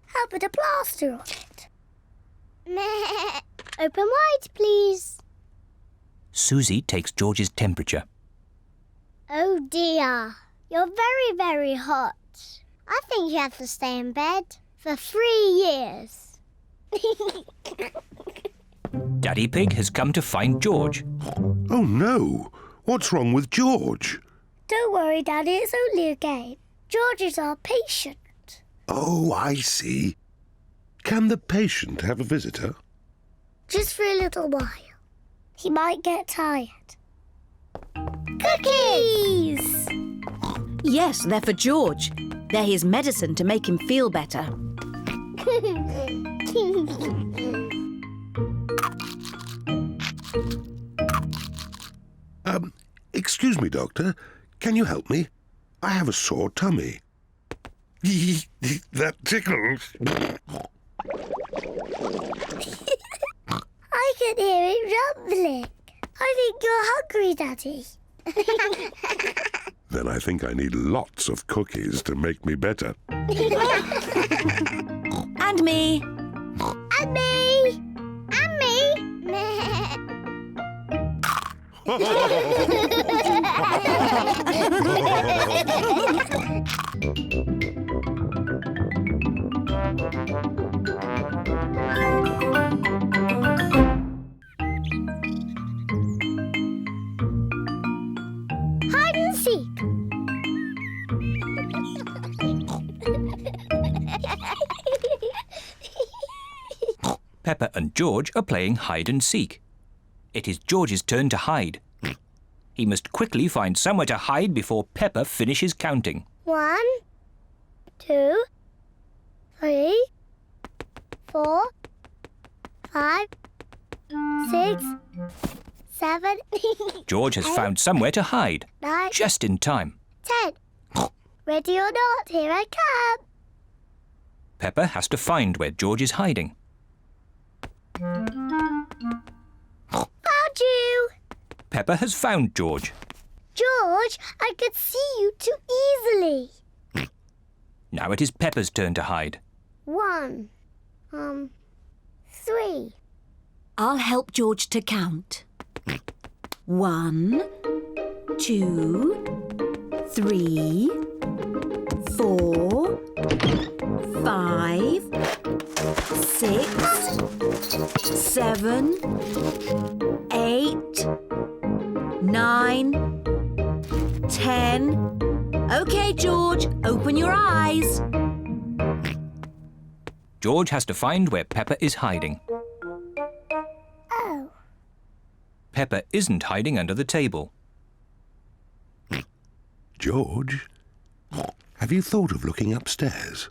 How about a plaster on it? Open wide, please. Susie takes George's temperature. Oh dear, you're very, very hot. I think you have to stay in bed for 3 years. Daddy Pig has come to find George. Oh no! What's wrong with George? Don't worry, Daddy, it's only a game. George is our patient. Oh, I see. Can the patient have a visitor? Just for a little while. He might get tired. Cookies! Yes, they're for George. They're his medicine to make him feel better. Excuse me, Doctor. Can you help me? I have a sore tummy. That tickles. I can hear it rumbling. I think you're hungry, Daddy. Then I think I need lots of cookies to make me better. And me. And me. And me. Hide and seek. Peppa and George are playing hide and seek. It is George's turn to hide. He must quickly find somewhere to hide before Peppa finishes counting. 1, 2, 3, 4, 5, 6, 7. George has found somewhere to hide. 9, Just in time. 10. Ready or not, here I come. Peppa has to find where George is hiding. Found you. Peppa has found George. George, I could see you too easily. Now it is Peppa's turn to hide. 1, 3. I'll help George to count. 1, 2, 3, 4, 5, 6, 7, 8, 9, 10. OK, George, open your eyes. George has to find where Peppa is hiding. Oh. Peppa isn't hiding under the table. George, have you thought of looking upstairs?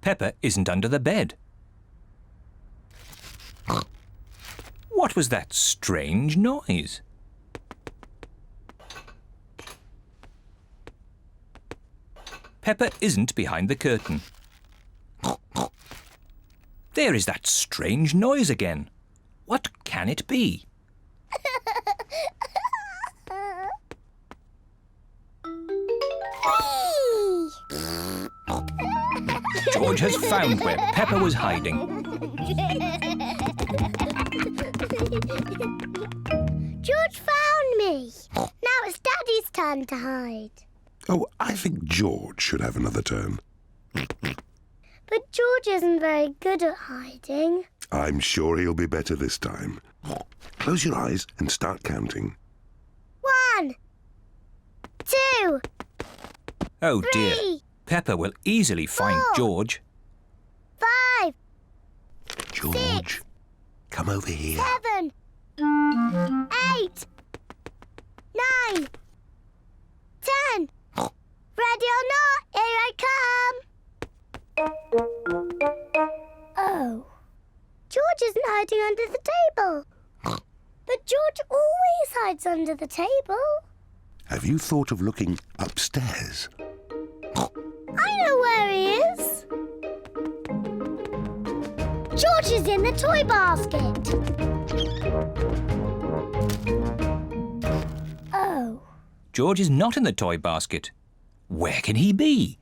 Peppa isn't under the bed. What was that strange noise? Peppa isn't behind the curtain. There is that strange noise again. What can it be? George has found where Peppa was hiding. George found me. Now it's Daddy's turn to hide. Oh, I think George should have another turn. But George isn't very good at hiding. I'm sure he'll be better this time. Close your eyes and start counting. 1, 2, Oh 3, dear, Peppa will easily find 4, George. 5, George, come over here. 7, 8, 9, 10. Ready or not, here I come. Oh. George isn't hiding under the table. But George always hides under the table. Have you thought of looking upstairs? I know where he is. George is in the toy basket. Oh. George is not in the toy basket. Where can he be?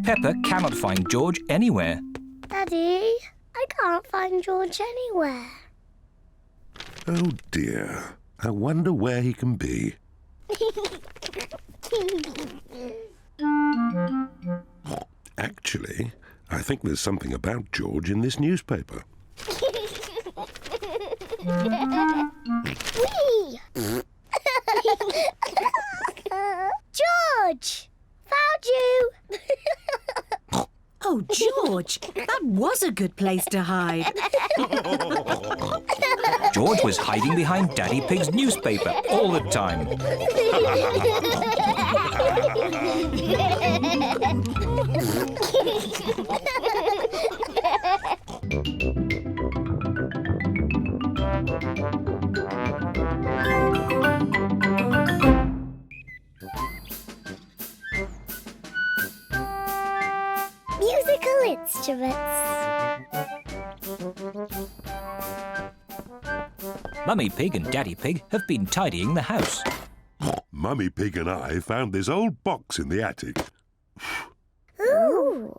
Peppa cannot find George anywhere. Daddy, I can't find George anywhere. Oh dear, I wonder where he can be. Actually, I think there's something about George in this newspaper. Whee! George! Found you! Oh, George, that was a good place to hide. George was hiding behind Daddy Pig's newspaper all the time. musical instruments. Mummy Pig and Daddy Pig have been tidying the house. Mummy Pig and I found this old box in the attic. Ooh.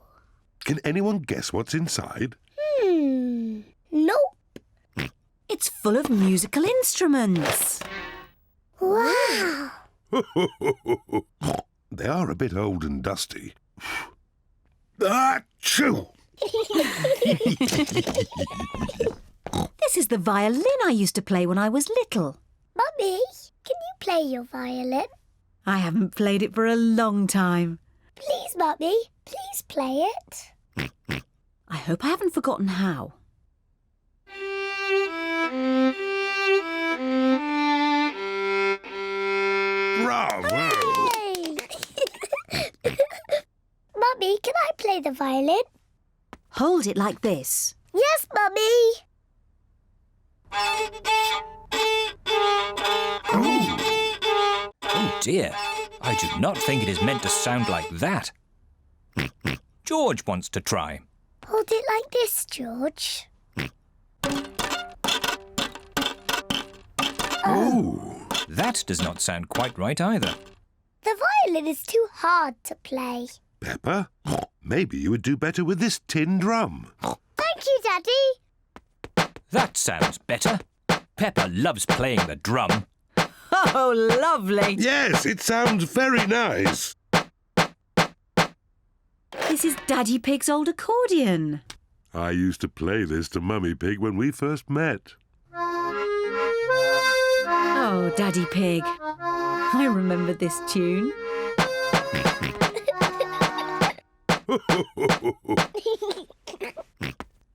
Can anyone guess what's inside? Nope. It's full of musical instruments. Wow. They are a bit old and dusty. Achoo! This is the violin I used to play when I was little. Mummy, can you play your violin? I haven't played it for a long time. Please, Mummy, please play it. I hope I haven't forgotten how. Bravo! Hey! Mummy, can I play the violin? Hold it like this. Yes, Mummy. Oh dear, I do not think it is meant to sound like that. George wants to try. Hold it like this, George. Oh, that does not sound quite right either. The violin is too hard to play. Peppa, maybe you would do better with this tin drum. Thank you, Daddy. That sounds better. Peppa loves playing the drum. Oh, lovely. Yes, it sounds very nice. This is Daddy Pig's old accordion. I used to play this to Mummy Pig when we first met. Oh, Daddy Pig. I remember this tune.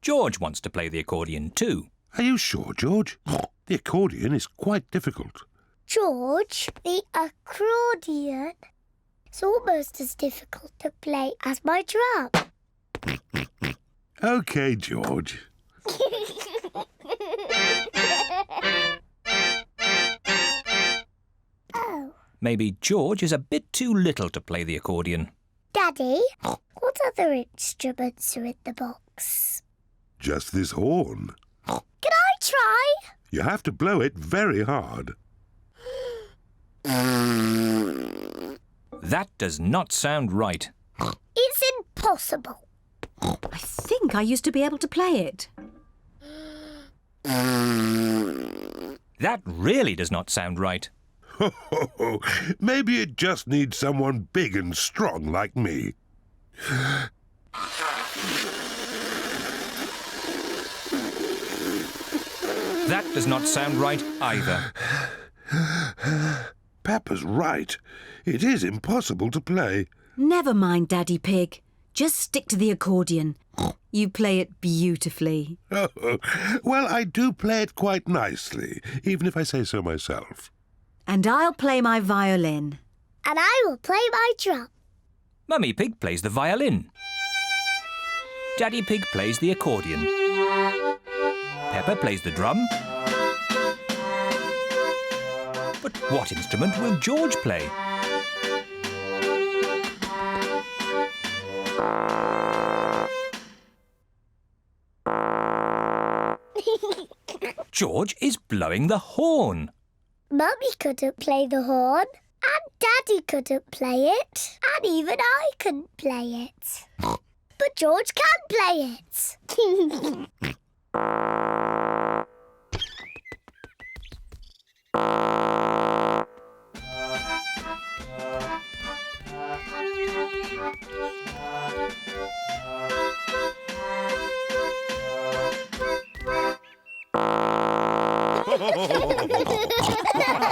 George wants to play the accordion too. Are you sure, George? The accordion is quite difficult. George, the accordion is almost as difficult to play as my drum. OK, George. Oh. Maybe George is a bit too little to play the accordion. Daddy, what other instruments are in the box? Just this horn. Can I try? You have to blow it very hard. That does not sound right. It's impossible. I think I used to be able to play it. That really does not sound right. Maybe it just needs someone big and strong like me. That does not sound right either. Peppa's right. It is impossible to play. Never mind, Daddy Pig. Just stick to the accordion. You play it beautifully. Well, I do play it quite nicely, even if I say so myself. And I'll play my violin. And I will play my drum. Mummy Pig plays the violin. Daddy Pig plays the accordion. Peppa plays the drum. But what instrument will George play? George is blowing the horn. Mummy couldn't play the horn, and Daddy couldn't play it, and even I couldn't play it. But George can play it.